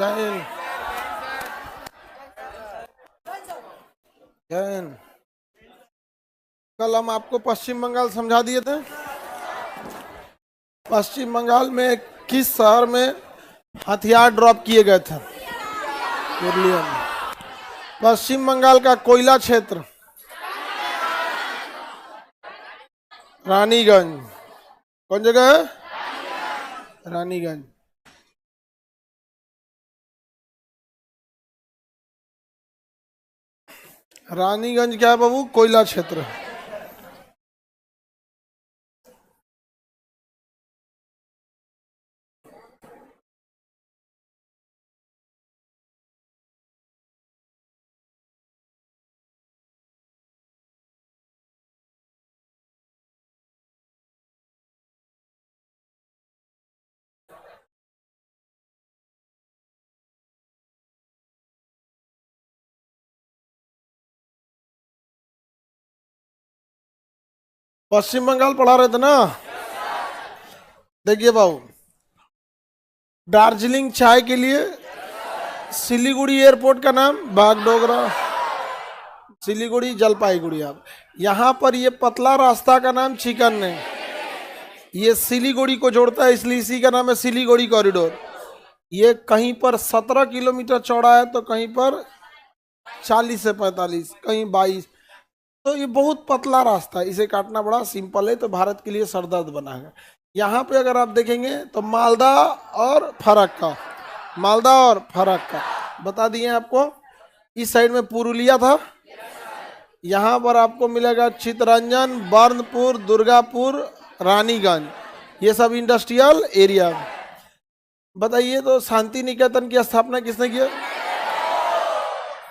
जैन जैन कल हम आपको पश्चिम बंगाल समझा दिए थे। पश्चिम बंगाल में किस शहर में हथियार ड्रॉप किए गए थे? पुरुलिया में। पश्चिम बंगाल का कोयला क्षेत्र रानीगंज। कौन जगह है? रानीगंज। रानीगंज क्या है बाबू? कोयला क्षेत्र। पश्चिम बंगाल पढ़ा रहे थे ना? देखिए बाबू, दार्जिलिंग चाय के लिए सिलीगुड़ी एयरपोर्ट का नाम बागडोगरा, सिलीगुड़ी जलपाईगुड़ी। आप यहाँ पर ये पतला रास्ता का नाम चिकन ने, ये सिलीगुड़ी को जोड़ता है इसलिए इसी का नाम है सिलीगुड़ी कॉरिडोर। ये कहीं पर 17 किलोमीटर चौड़ा है तो कहीं पर 40 से 45, कहीं 22। तो ये बहुत पतला रास्ता है, इसे काटना बड़ा सिंपल है, तो भारत के लिए सरदर्द बना है। यहाँ पे अगर आप देखेंगे तो मालदा और फरक्का, मालदा और फरक्का बता दिए आपको। इस साइड में पुरुलिया था, यहाँ पर आपको मिलेगा चितरंजन, बर्नपुर, दुर्गापुर, रानीगंज, ये सब इंडस्ट्रियल एरिया। बताइए तो शांति निकेतन की स्थापना किसने किया?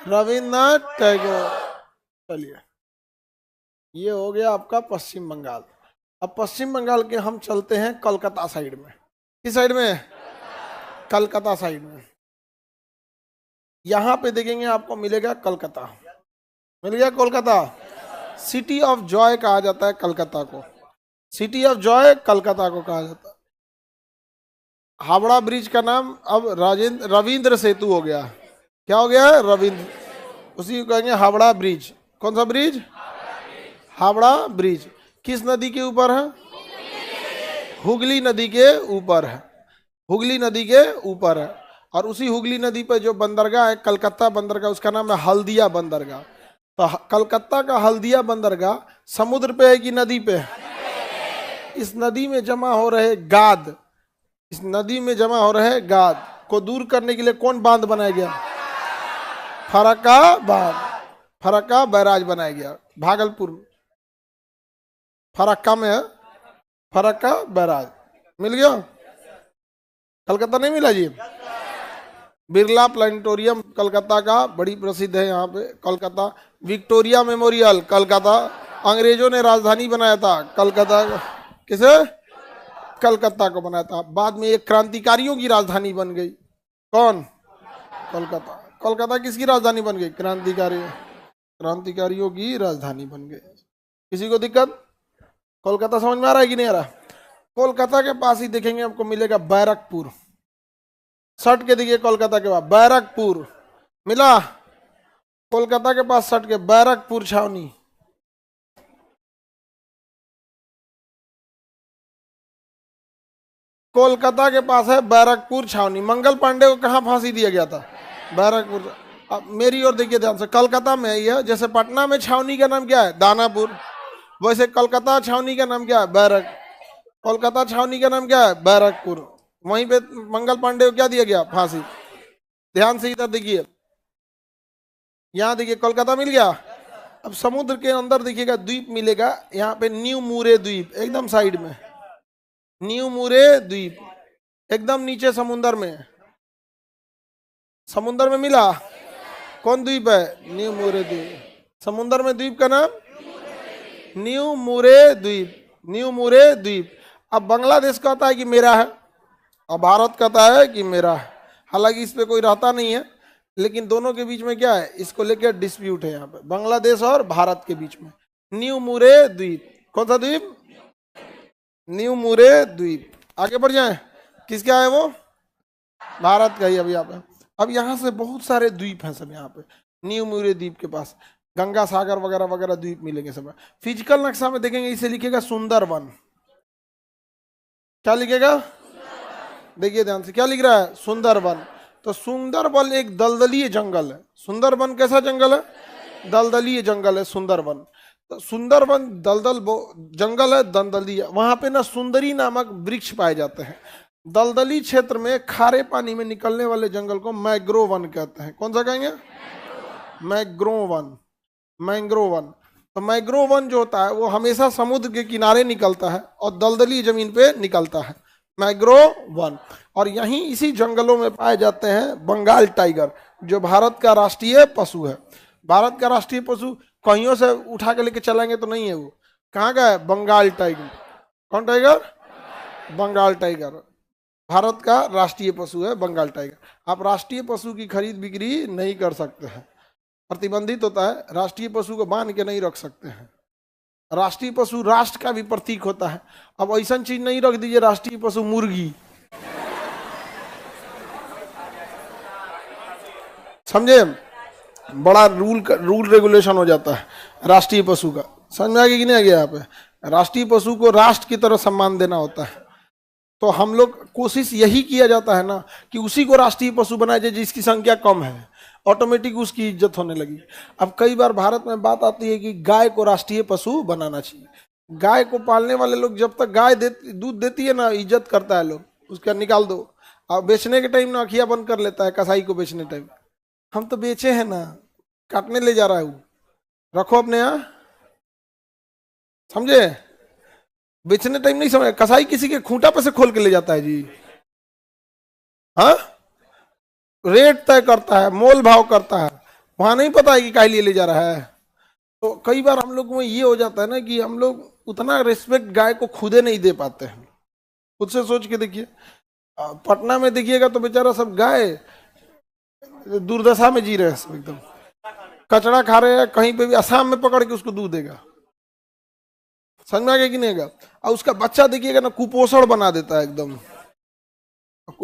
रविन्द्रनाथ टैगोर। चलिए, ये हो गया आपका पश्चिम बंगाल। अब पश्चिम बंगाल के हम चलते हैं कलकत्ता साइड में। किस साइड में? कलकत्ता साइड में। यहां पे देखेंगे आपको मिलेगा कलकत्ता, मिल गया कोलकाता। सिटी ऑफ जॉय कहा जाता है कलकत्ता को, सिटी ऑफ जॉय कलकत्ता को कहा जाता है। हावड़ा ब्रिज का नाम अब रविंद्र सेतु हो गया। क्या हो गया? रविंद्र, उसी को कहेंगे हावड़ा ब्रिज। कौन सा ब्रिज? हावड़ा ब्रिज। किस नदी के ऊपर है? हुगली नदी के ऊपर है, हुगली नदी के ऊपर है। और उसी हुगली नदी पर जो बंदरगाह है कलकत्ता बंदरगाह, उसका नाम है हल्दिया बंदरगाह। तो कलकत्ता का हल्दिया बंदरगाह समुद्र पे है कि नदी पे है? इस नदी में जमा हो रहे गाद, इस नदी में जमा हो रहे गाद को दूर करने के लिए कौन बांध बनाया गया? फरक्का बांध, फरक्का बैराज बनाया गया भागलपुर में, फरक्का में है, फरक्का बैराज। मिल गया? कलकत्ता नहीं मिला जी? बिरला प्लानिटोरियम कलकत्ता का बड़ी प्रसिद्ध है। यहाँ पे कलकत्ता विक्टोरिया मेमोरियल कलकत्ता, अंग्रेजों ने राजधानी बनाया था कलकत्ता। किसे? कलकत्ता को बनाया था। बाद में एक क्रांतिकारियों की राजधानी बन गई। कौन? कलकत्ता। कलकत्ता किसकी राजधानी बन गई? क्रांतिकारियों की राजधानी बन गई। किसी को दिक्कत? कोलकाता समझ में आ रहा है कि नहीं आ रहा? कोलकाता के पास ही देखेंगे आपको मिलेगा बैरकपुर। सट के देखिए कोलकाता के पास बैरकपुर मिला, कोलकाता के पास सट के बैरकपुर छावनी। कोलकाता के पास है बैरकपुर छावनी। मंगल पांडे को कहाँ फांसी दिया गया था? बैरकपुर। अब मेरी ओर देखिए ध्यान से, कलकत्ता में ही है। जैसे पटना में छावनी का नाम क्या है? दानापुर, वैसे कलकत्ता छावनी का नाम क्या है? बैरक। कोलकाता छावनी का नाम क्या है? बैरकपुर। वहीं पे मंगल पांडे को क्या दिया गया? फांसी। ध्यान से इधर देखिए, यहाँ देखिए कोलकाता मिल गया। अब समुद्र के अंदर देखिएगा द्वीप मिलेगा, यहाँ पे न्यू मुरे द्वीप एकदम साइड में, न्यू मुरे द्वीप एकदम नीचे समुद्र में, समुद्र में मिला। कौन द्वीप है? न्यू मुरे द्वीप। समुद्र में द्वीप का नाम न्यू मुरे द्वीप, न्यू मुरे द्वीप। अब बांग्लादेश कहता है कि मेरा है और भारत कहता है कि मेरा है। हालांकि इस पे कोई रहता नहीं है, लेकिन दोनों के बीच में क्या है, इसको लेकर डिस्प्यूट है यहाँ पे, बांग्लादेश और भारत के बीच में। न्यू मुरे द्वीप, कौन सा द्वीप? न्यू मुरे द्वीप। आगे बढ़ जाए, किसका है वो? भारत का ही। अभी यहाँ पे अब यहाँ से बहुत सारे द्वीप हैं सब, यहाँ पे न्यू म्यूरे द्वीप के पास गंगा सागर वगैरह वगैरह द्वीप मिलेंगे सब। फिजिकल नक्शा में देखेंगे इसे लिखेगा सुंदरवन। क्या लिखेगा? देखिए ध्यान से, क्या लिख रहा है? सुंदरवन। तो सुंदरवन एक दलदलीय जंगल है। सुंदरवन कैसा जंगल है? दलदलीय जंगल है सुंदरवन। तो सुंदरवन दलदल जंगल है, दलदलीय। वहां पे ना सुंदरी नामक वृक्ष पाए जाते हैं। दलदली क्षेत्र में खारे पानी में निकलने वाले जंगल को मैग्रोव वन कहते हैं। कौन सा कहेंगे? Mangrove one. Mangrove one. तो मैंग्रोव वन जो होता है वो हमेशा समुद्र के किनारे निकलता है और दलदली जमीन पे निकलता है, मैंग्रोव वन। और यहीं इसी जंगलों में पाए जाते हैं बंगाल टाइगर, जो भारत का राष्ट्रीय पशु है। भारत का राष्ट्रीय पशु कहीं से उठा के लेके चलेंगे तो नहीं है वो। कहाँ का है? बंगाल टाइगर। कौन टाइगर? बंगाल टाइगर। भारत का राष्ट्रीय पशु है बंगाल टाइगर। आप राष्ट्रीय पशु की खरीद बिक्री नहीं कर सकते हैं, प्रतिबंधित होता है। राष्ट्रीय पशु को बांध के नहीं रख सकते हैं। राष्ट्रीय पशु राष्ट्र का भी प्रतीक होता है। अब ऐसा चीज नहीं रख दीजिए राष्ट्रीय पशु मुर्गी, समझे? बड़ा रूल रेगुलेशन हो जाता है राष्ट्रीय पशु का। समझ में आ गया कि नहीं आ गया? यहाँ पे राष्ट्रीय पशु को राष्ट्र की तरह सम्मान देना होता है। तो हम लोग कोशिश यही किया जाता है ना कि उसी को राष्ट्रीय पशु बनाया जाए जिसकी संख्या कम है, ऑटोमेटिक उसकी इज्जत होने लगी। अब कई बार भारत में बात आती है कि गाय को राष्ट्रीय पशु बनाना चाहिए। गाय को पालने वाले लोग जब तक गाय दूध देती है ना, इज्जत करता है लोग, उसका निकाल दो। अब बेचने के टाइम ना अखिया बंद कर लेता है कसाई को बेचने टाइम। हम तो बेचे हैं ना, काटने ले जा रहा है वो, रखो अपने यहाँ, समझे? बेचने टाइम नहीं समझ, कसाई किसी के खूंटा पे से खोल के ले जाता है जी। हाँ, रेट तय करता है, मोल भाव करता है, वहां नहीं पता है कि काहे लिए ले जा रहा है। तो कई बार हम लोग में ये हो जाता है ना कि हम लोग उतना रिस्पेक्ट गाय को खुदे नहीं दे पाते हैं। खुद से सोच के देखिए, पटना में देखिएगा तो बेचारा सब गाय दुर्दशा में जी रहे हैं सब, एकदम कचड़ा खा रहे हैं। कहीं पे भी असम में पकड़ के उसको दूध देगा, समझ में आ गया कि नहीं? और उसका बच्चा देखिएगा ना, कुपोषण बना देता है एकदम,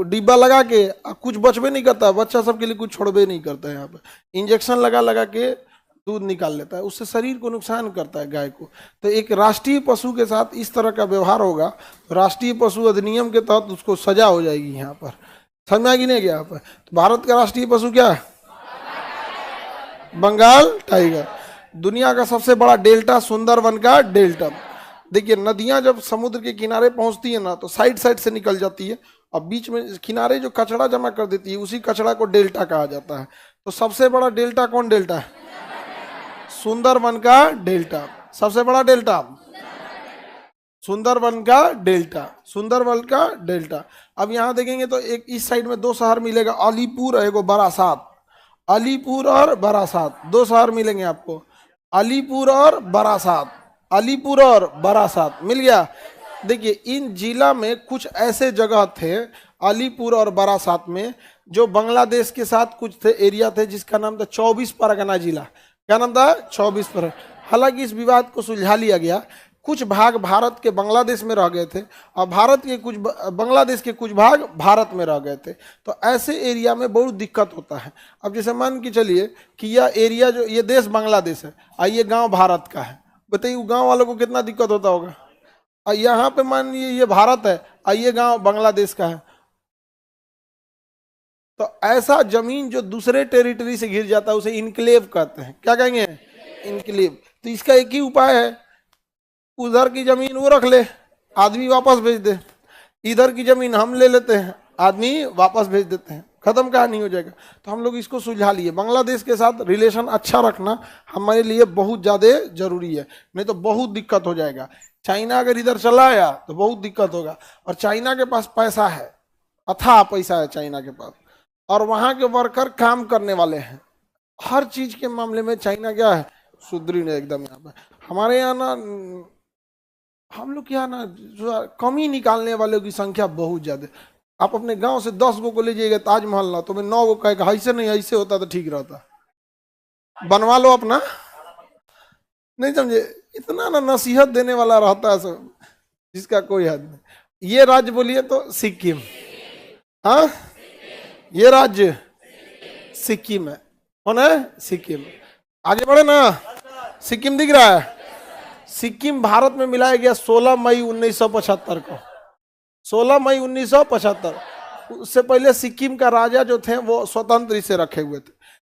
डिब्बा लगा के। कुछ बचबे नहीं करता, बच्चा सबके लिए कुछ छोड़बे नहीं करता है। यहाँ पे इंजेक्शन लगा लगा के दूध निकाल लेता है, उससे शरीर को नुकसान करता है गाय को। तो एक राष्ट्रीय पशु के साथ इस तरह का व्यवहार होगा, राष्ट्रीय पशु अधिनियम के तहत उसको सजा हो जाएगी। यहाँ पर समझ में आ गई नहीं गया? यहाँ पर तो भारत का राष्ट्रीय पशु क्या है? बंगाल टाइगर। दुनिया का सबसे बड़ा डेल्टा सुंदरवन का डेल्टा। देखिए नदियां जब समुद्र के किनारे पहुंचती है ना, तो साइड साइड से निकल जाती है और बीच में किनारे जो कचरा जमा कर देती है, उसी कचरा को डेल्टा कहा जाता है। तो सबसे बड़ा डेल्टा कौन डेल्टा है? सुंदरवन का डेल्टा। सबसे बड़ा डेल्टा सुंदरवन का डेल्टा, सुंदरवन का डेल्टा। अब यहाँ देखेंगे तो एक इस साइड में दो शहर मिलेगा, अलीपुर और एगो बारासात। अलीपुर और बारासात, दो शहर मिलेंगे आपको, अलीपुर और बारासात। अलीपुर और बारासात मिल गया। देखिए इन जिला में कुछ ऐसे जगह थे अलीपुर और बारासात में जो बांग्लादेश के साथ कुछ थे एरिया थे, जिसका नाम था 24 परगना जिला। क्या नाम था? 24 परगना। हालांकि इस विवाद को सुलझा लिया गया। कुछ भाग भारत के बांग्लादेश में रह गए थे और भारत के कुछ बांग्लादेश के कुछ भाग भारत में रह गए थे। तो ऐसे एरिया में बहुत दिक्कत होता है। अब जैसे मान के चलिए कि यह एरिया जो ये देश बांग्लादेश है और ये गांव भारत का है, बताइए गांव वालों को कितना दिक्कत होता होगा। और यहाँ पे मान लीजिए ये भारत है और ये गांव बांग्लादेश का है, तो ऐसा जमीन जो दूसरे टेरिटरी से घिर जाता है उसे इनक्लेव कहते हैं। क्या कहेंगे? इनक्लेव। तो इसका एक ही उपाय है, उधर की जमीन वो रख ले, आदमी वापस भेज दे, इधर की जमीन हम ले लेते हैं, आदमी वापस भेज देते हैं, खत्म कहानी हो जाएगा। तो हम लोग इसको सुलझा लिए। बांग्लादेश के साथ रिलेशन अच्छा रखना हमारे लिए बहुत ज़्यादा जरूरी है, नहीं तो बहुत दिक्कत हो जाएगा। चाइना अगर इधर चला आया तो बहुत दिक्कत होगा। और चाइना के पास पैसा है, अथाह पैसा है चाइना के पास, और वहाँ के वर्कर काम करने वाले हैं। हर चीज के मामले में चाइना क्या है? सुदृढ़ है एकदम। यहाँ पे हमारे यहाँ ना, हम लोग क्या ना, जो कमी निकालने वालों की संख्या बहुत ज्यादा। आप अपने गांव से 10 गो को ले जाइएगा ताजमहल ना, तो मैं 9 गो कहेगा ऐसे नहीं, ऐसे होता तो ठीक रहता, बनवा लो अपना। नहीं समझे? इतना ना नसीहत देने वाला रहता है सब, जिसका कोई हद नहीं। ये राज्य बोलिए तो सिक्किम, हाँ ये राज्य सिक्किम है। कौन है? सिक्किम। आगे बढ़े ना, सिक्किम दिख रहा है। सिक्किम भारत में मिलाया गया 16 मई 1975 को, 16 मई 1975। उससे पहले सिक्किम का राजा जो थे वो स्वतंत्र इसे रखे हुए थे,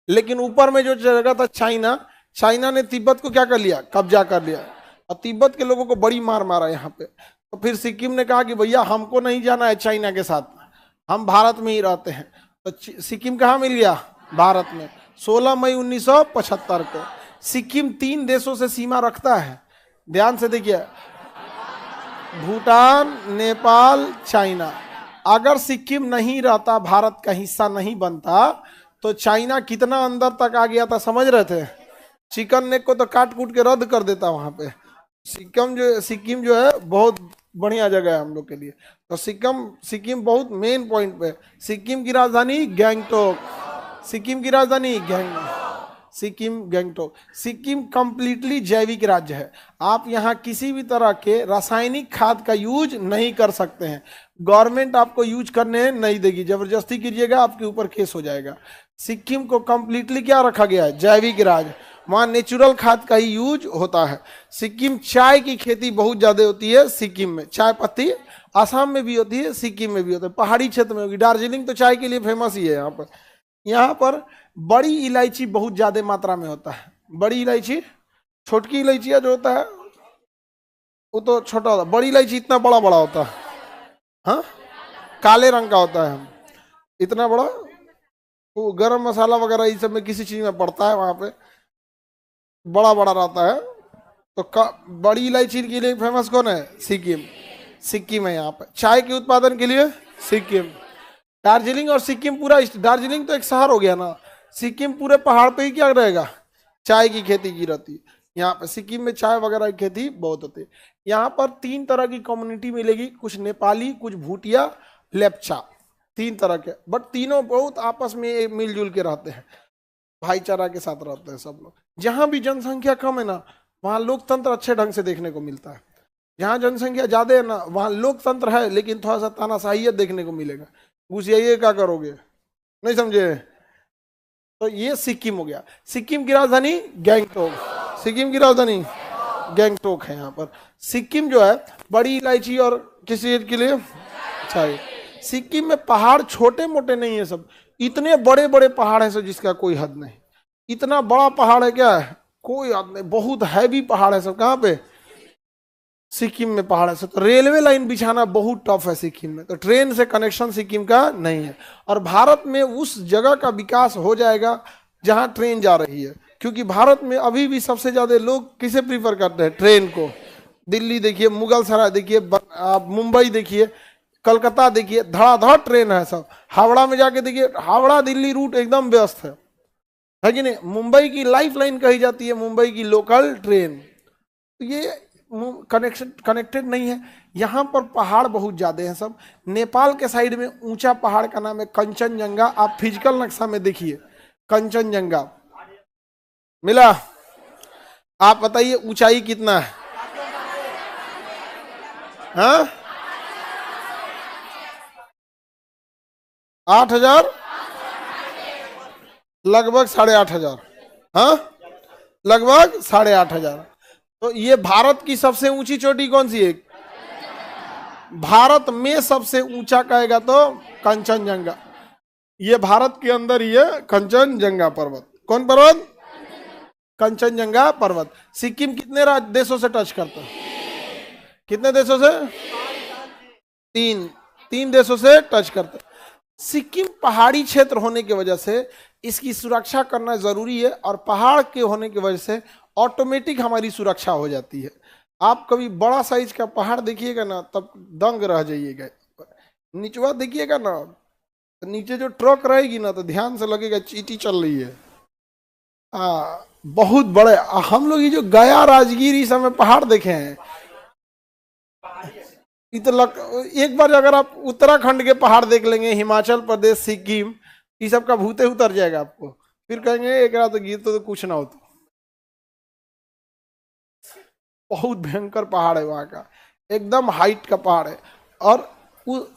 लेकिन ऊपर में जो जगह था चाइना, चाइना ने तिब्बत को क्या कर लिया? कब्जा कर लिया, और तिब्बत के लोगों को बड़ी मार मारा यहाँ पे। तो फिर सिक्किम ने कहा कि भैया हमको नहीं जाना है चाइना के साथ, हम भारत में ही रहते हैं। तो सिक्किम कहाँ मिल गया? भारत में। 16 मई 1975 को। सिक्किम 3 देशों से सीमा रखता है, ध्यान से देखिए, भूटान, नेपाल, चाइना। अगर सिक्किम नहीं रहता, भारत का हिस्सा नहीं बनता, तो चाइना कितना अंदर तक आ गया था समझ रहे थे? चिकन नेक को तो काट कूट के रद्द कर देता वहां पे। सिक्किम जो है बहुत बढ़िया जगह है हम लोग के लिए। तो सिक्किम बहुत मेन पॉइंट पे। सिक्किम की राजधानी गैंगटोक, सिक्किम की राजधानी गैंगटोक। सिक्किम कंप्लीटली जैविक राज्य है। आप यहाँ किसी भी तरह के रासायनिक खाद का यूज नहीं कर सकते हैं। गवर्नमेंट आपको यूज करने नहीं देगी, जबरदस्ती कीजिएगा आपके ऊपर केस हो जाएगा। सिक्किम को कंप्लीटली क्या रखा गया है? जैविक राज्य। वहाँ नेचुरल खाद का ही यूज होता है। सिक्किम चाय की खेती बहुत ज्यादा होती है सिक्किम में, चाय पत्ती। आसाम में भी होती है, सिक्किम में भी होता है, पहाड़ी क्षेत्र में होगी। दार्जिलिंग तो चाय के लिए फेमस ही है। यहाँ पर बड़ी इलायची बहुत ज्यादा मात्रा में होता है। बड़ी इलायची, छोटकी इलायचिया जो होता है वो तो छोटा होता है, बड़ी इलायची इतना बड़ा बड़ा होता है, हाँ, काले रंग का होता है, इतना बड़ा। वो गरम मसाला वगैरह इस सब में किसी चीज में पड़ता है, वहां पे बड़ा बड़ा रहता है। तो बड़ी इलायची के लिए फेमस कौन है? सिक्किम है। यहाँ पर चाय के उत्पादन के लिए सिक्किम। दार्जिलिंग और सिक्किम पूरा, दार्जिलिंग तो एक शहर हो गया ना, सिक्किम पूरे पहाड़ पे ही क्या रहेगा? चाय की खेती की रहती है। यहाँ पे सिक्किम में चाय वगैरह की खेती बहुत होती है। यहाँ पर 3 तरह की कम्युनिटी मिलेगी, कुछ नेपाली, कुछ भूटिया, लेप्चा, 3 तरह के। बट तीनों बहुत आपस में मिलजुल के रहते हैं, भाईचारा के साथ रहते हैं सब लोग। जहाँ भी जनसंख्या कम है ना, वहाँ लोकतंत्र अच्छे ढंग से देखने को मिलता है। जहाँ जनसंख्या ज्यादा है ना, वहाँ लोकतंत्र है लेकिन थोड़ा सा तानाशाहियत देखने को मिलेगा। घुसियाइए क्या करोगे, नहीं समझे? तो ये सिक्किम हो गया। सिक्किम की राजधानी गैंगटोक, सिक्किम की राजधानी गैंगटोक है। यहाँ पर सिक्किम जो है बड़ी इलायची और किसी के लिए चाय। सिक्किम में पहाड़ छोटे मोटे नहीं है, सब इतने बड़े बड़े पहाड़ हैं सब, जिसका कोई हद नहीं। इतना बड़ा पहाड़ है क्या है, कोई हद नहीं, बहुत हैवी पहाड़ है सब। कहाँ पे? सिक्किम में पहाड़ है सब। तो रेलवे लाइन बिछाना बहुत टफ है सिक्किम में, तो ट्रेन से कनेक्शन सिक्किम का नहीं है। और भारत में उस जगह का विकास हो जाएगा जहां ट्रेन जा रही है, क्योंकि भारत में अभी भी सबसे ज्यादा लोग किसे प्रीफर करते हैं? ट्रेन को। दिल्ली देखिए, मुगल सराय देखिए, आप मुंबई देखिए, कलकत्ता देखिए, धड़ाधड़ ट्रेन है सब। हावड़ा में जाके देखिए, हावड़ा दिल्ली रूट एकदम व्यस्त है कि नहीं? मुंबई की लाइफ लाइन कही जाती है मुंबई की लोकल ट्रेन। ये कनेक्टेड नहीं है। यहाँ पर पहाड़ बहुत ज्यादा हैं सब। नेपाल के साइड में ऊंचा पहाड़ का नाम है कंचनजंगा। आप फिजिकल नक्शा में देखिए, कंचनजंगा मिला। आप बताइए ऊंचाई कितना है? हाँ, 8,000, लगभग 8,500। हाँ, लगभग 8,500। तो ये भारत की सबसे ऊंची चोटी कौन सी है? भारत में सबसे ऊंचा कहेगा तो कंचनजंगा। ये भारत के अंदर ही है कंचनजंगा पर्वत। कौन पर्वत? कंचनजंगा पर्वत। सिक्किम कितने देशों से टच करता है? कितने देशों से? 3 देशों से टच करता है। सिक्किम पहाड़ी क्षेत्र होने की वजह से इसकी सुरक्षा करना जरूरी है, और पहाड़ के होने की वजह से ऑटोमेटिक हमारी सुरक्षा हो जाती है। आप कभी बड़ा साइज का पहाड़ देखिएगा ना, तब दंग रह जाइएगा। नीचवा देखिएगा ना, तो नीचे जो ट्रक रहेगी ना, तो ध्यान से लगेगा चींटी चल रही है। बहुत बड़े। हम लोग ये जो गया, राजगीर, इस समय पहाड़ देखे हैं, एक बार अगर आप उत्तराखंड के पहाड़ देख लेंगे, हिमाचल प्रदेश, सिक्किम, ये सब का भूते उतर जाएगा आपको। फिर कहेंगे एक रात तो गिर तो कुछ ना होता। बहुत भयंकर पहाड़ है वहां का, एकदम हाइट का पहाड़ है। और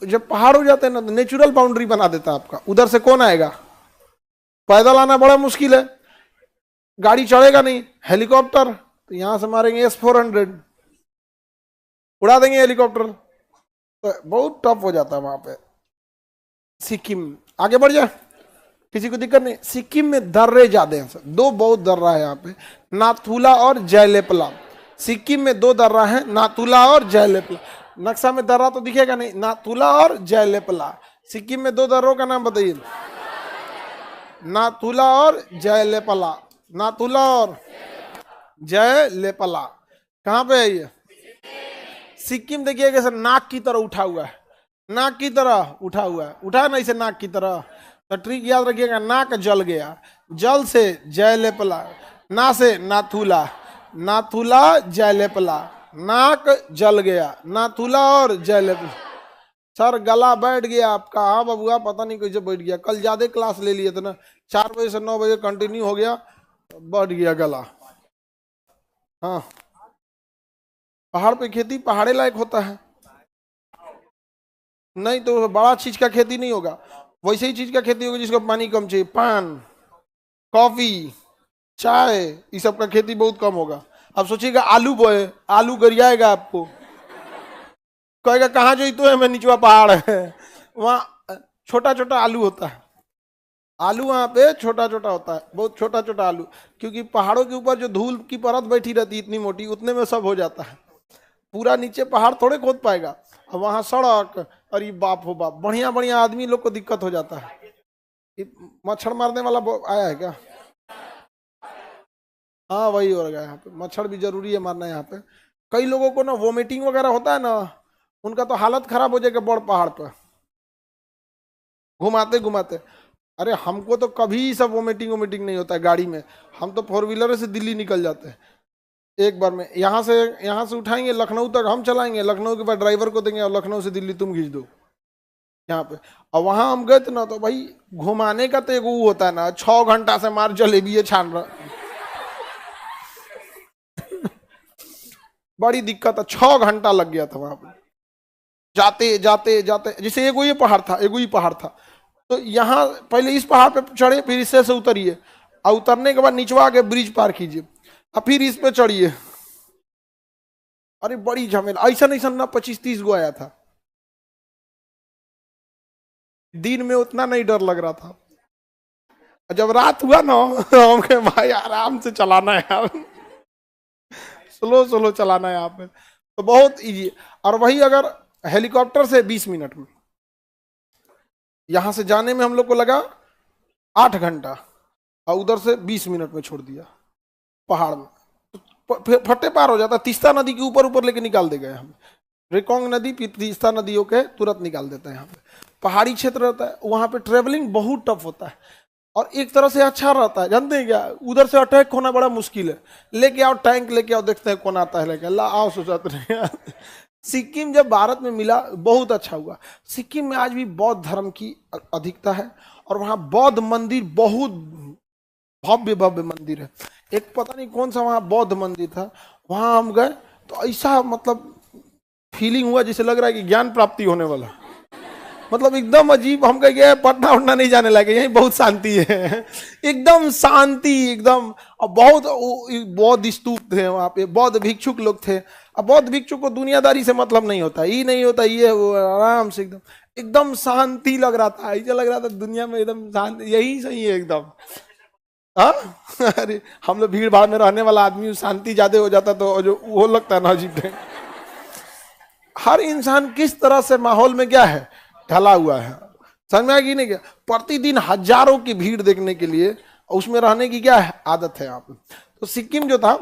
जब पहाड़ हो जाते हैं ना, तो नेचुरल बाउंड्री बना देता है आपका। उधर से कौन आएगा? पैदल आना बड़ा मुश्किल है, गाड़ी चढ़ेगा नहीं, हेलीकॉप्टर तो यहां से मारेंगे S-400, उड़ा देंगे हेलीकॉप्टर, तो बहुत टफ हो जाता है वहां पे। सिक्किम आगे बढ़ जाए, किसी को दिक्कत नहीं। सिक्किम में दर्रे ज्यादा हैं, दो बहुत दर्रा है यहाँ पे, नाथुला और जयलेपला। सिक्किम में दो दर्रा है, नाथुला और जयलेपला। नक्शा में दर्रा तो दिखेगा नहीं, नाथुला और जयलेपला। सिक्किम में दो दर्रों का नाम बताइए। नाथुला और जयलेपला, नाथुला और जयलेपला। कहाँ पे है ये? सिक्किम देखिए कैसे नाक की तरह उठा हुआ है, नाक की तरह उठा हुआ है, उठा है ना इसे नाक की तरह। तो ट्रिक याद रखिएगा, नाक जल गया, जल से जयलेपला, ना से नाथुला, नाथुला जयलेपला, नाक जल गया, नाथुला और जयलेपला। सर गला बैठ गया आपका? हाँ बबुआ, पता नहीं कैसे बैठ गया, कल ज्यादा क्लास ले लिए थे ना, 4 बजे से 9 बजे कंटिन्यू हो गया, बैठ गया गला। हाँ, पहाड़ पे खेती पहाड़े लायक होता है, नहीं तो बड़ा चीज का खेती नहीं होगा। वैसे ही चीज का खेती होगी जिसको पानी कम चाहिए, पान, कॉफी, चाय, इस सब का खेती बहुत कम होगा। अब सोचिएगा आलू बोए, आलू गरियाएगा आपको, कहेगा कहाँ जो तो है, मैं निचवा पहाड़ है, वहाँ छोटा छोटा आलू होता है, आलू वहाँ पे छोटा छोटा होता है, बहुत छोटा छोटा आलू, क्योंकि पहाड़ों के ऊपर जो धूल की परत बैठी रहती है इतनी मोटी, उतने में सब हो जाता है, पूरा नीचे पहाड़ थोड़े खोद पाएगा। अब वहां सड़क, और ये बाप हो बाप, बढ़िया बढ़िया आदमी लोग को दिक्कत हो जाता है। मच्छर मारने वाला आया है क्या? हाँ वही हो गया, यहाँ पे मच्छर भी जरूरी है मारना। यहाँ पे कई लोगों को ना वोमिटिंग वगैरह होता है ना, उनका तो हालत खराब हो जाएगा बड़ पहाड़ पर घुमाते घुमाते। अरे हमको तो कभी सब वोमिटिंग वोमिटिंग नहीं होता है गाड़ी में, हम तो 4 व्हीलर से दिल्ली निकल जाते हैं एक बार में। यहाँ से उठाएंगे लखनऊ तक हम चलाएंगे, लखनऊ के बाद ड्राइवर को देंगे और लखनऊ से दिल्ली तुम खींच दो यहाँ पे। और वहां हम गए थे ना, तो भाई घुमाने का तो एक वो होता है ना, 6 घंटा से मार जलेबी छान रहा बड़ी दिक्कत है, 6 घंटा लग गया था वहां पे जाते जाते जाते। जैसे एगो ये पहाड़ था, एगो ही पहाड़ था, तो यहाँ पहले इस पहाड़ पे चढ़े, फिर इससे से उतरिए, और उतरने के बाद नीचवा आके ब्रिज पार कीजिए, और फिर इस पे चढ़िए। अरे बड़ी झमेला, ऐसा नहीं ना 25-30 गो आया था, दिन में उतना नहीं डर लग रहा था। जब रात हुआ ना, हम कहे भाई आराम से चलाना है यार, स्लो स्लो चलाना है यहाँ पे, तो बहुत इजी। और वही अगर हेलीकॉप्टर से 20 मिनट में, यहां से जाने में हम लोग को लगा 8 घंटा, और उधर से 20 मिनट में छोड़ दिया पहाड़ में, तो फटे पार हो जाता। तीस्ता नदी के ऊपर ऊपर लेके निकाल दे गए हम, रेकोंग नदी तीस्ता नदियों के तुरंत निकाल देते हैं। यहाँ पे पहाड़ी क्षेत्र रहता है, वहां पे ट्रेवलिंग बहुत टफ होता है, और एक तरह से अच्छा रहता है, जानते हैं क्या, उधर से अटैक होना बड़ा मुश्किल है। लेके आओ टैंक, लेके आओ, देखते हैं कौन आता है लेके, अल्लाह आओ सोचते नहीं। सिक्किम जब भारत में मिला बहुत अच्छा हुआ। सिक्किम में आज भी बौद्ध धर्म की अधिकता है, और वहाँ बौद्ध मंदिर बहुत भव्य भव्य मंदिर है। एक पता नहीं कौन सा वहाँ बौद्ध मंदिर था, वहाँ हम गए तो ऐसा मतलब फीलिंग हुआ जैसे लग रहा है कि ज्ञान प्राप्ति होने वाला, मतलब एकदम अजीब। हम कह गए पटना उठना नहीं जाने लगे, यही बहुत शांति है, एकदम शांति एकदम। और बहुत बौद्ध स्तूप थे वहाँ पे, बौद्ध भिक्षुक लोग थे। अब बौद्ध भिक्षुक को दुनियादारी से मतलब नहीं होता, ये नहीं होता, ये वो आराम से एकदम एकदम शांति लग रहा था, ऐसा लग रहा था दुनिया में एकदम शांति, यही सही है एकदम। हाँ अरे हम लोग भीड़ भाड़ में रहने वाला आदमी, शांति ज्यादा हो जाता तो जो वो लगता है ना अजीब। हर इंसान किस तरह से माहौल में क्या है ढला हुआ है, समझ में आएगी नहीं क्या? प्रतिदिन हजारों की भीड़ देखने के लिए उसमें रहने की क्या है आदत है यहाँ पे। तो सिक्किम जो था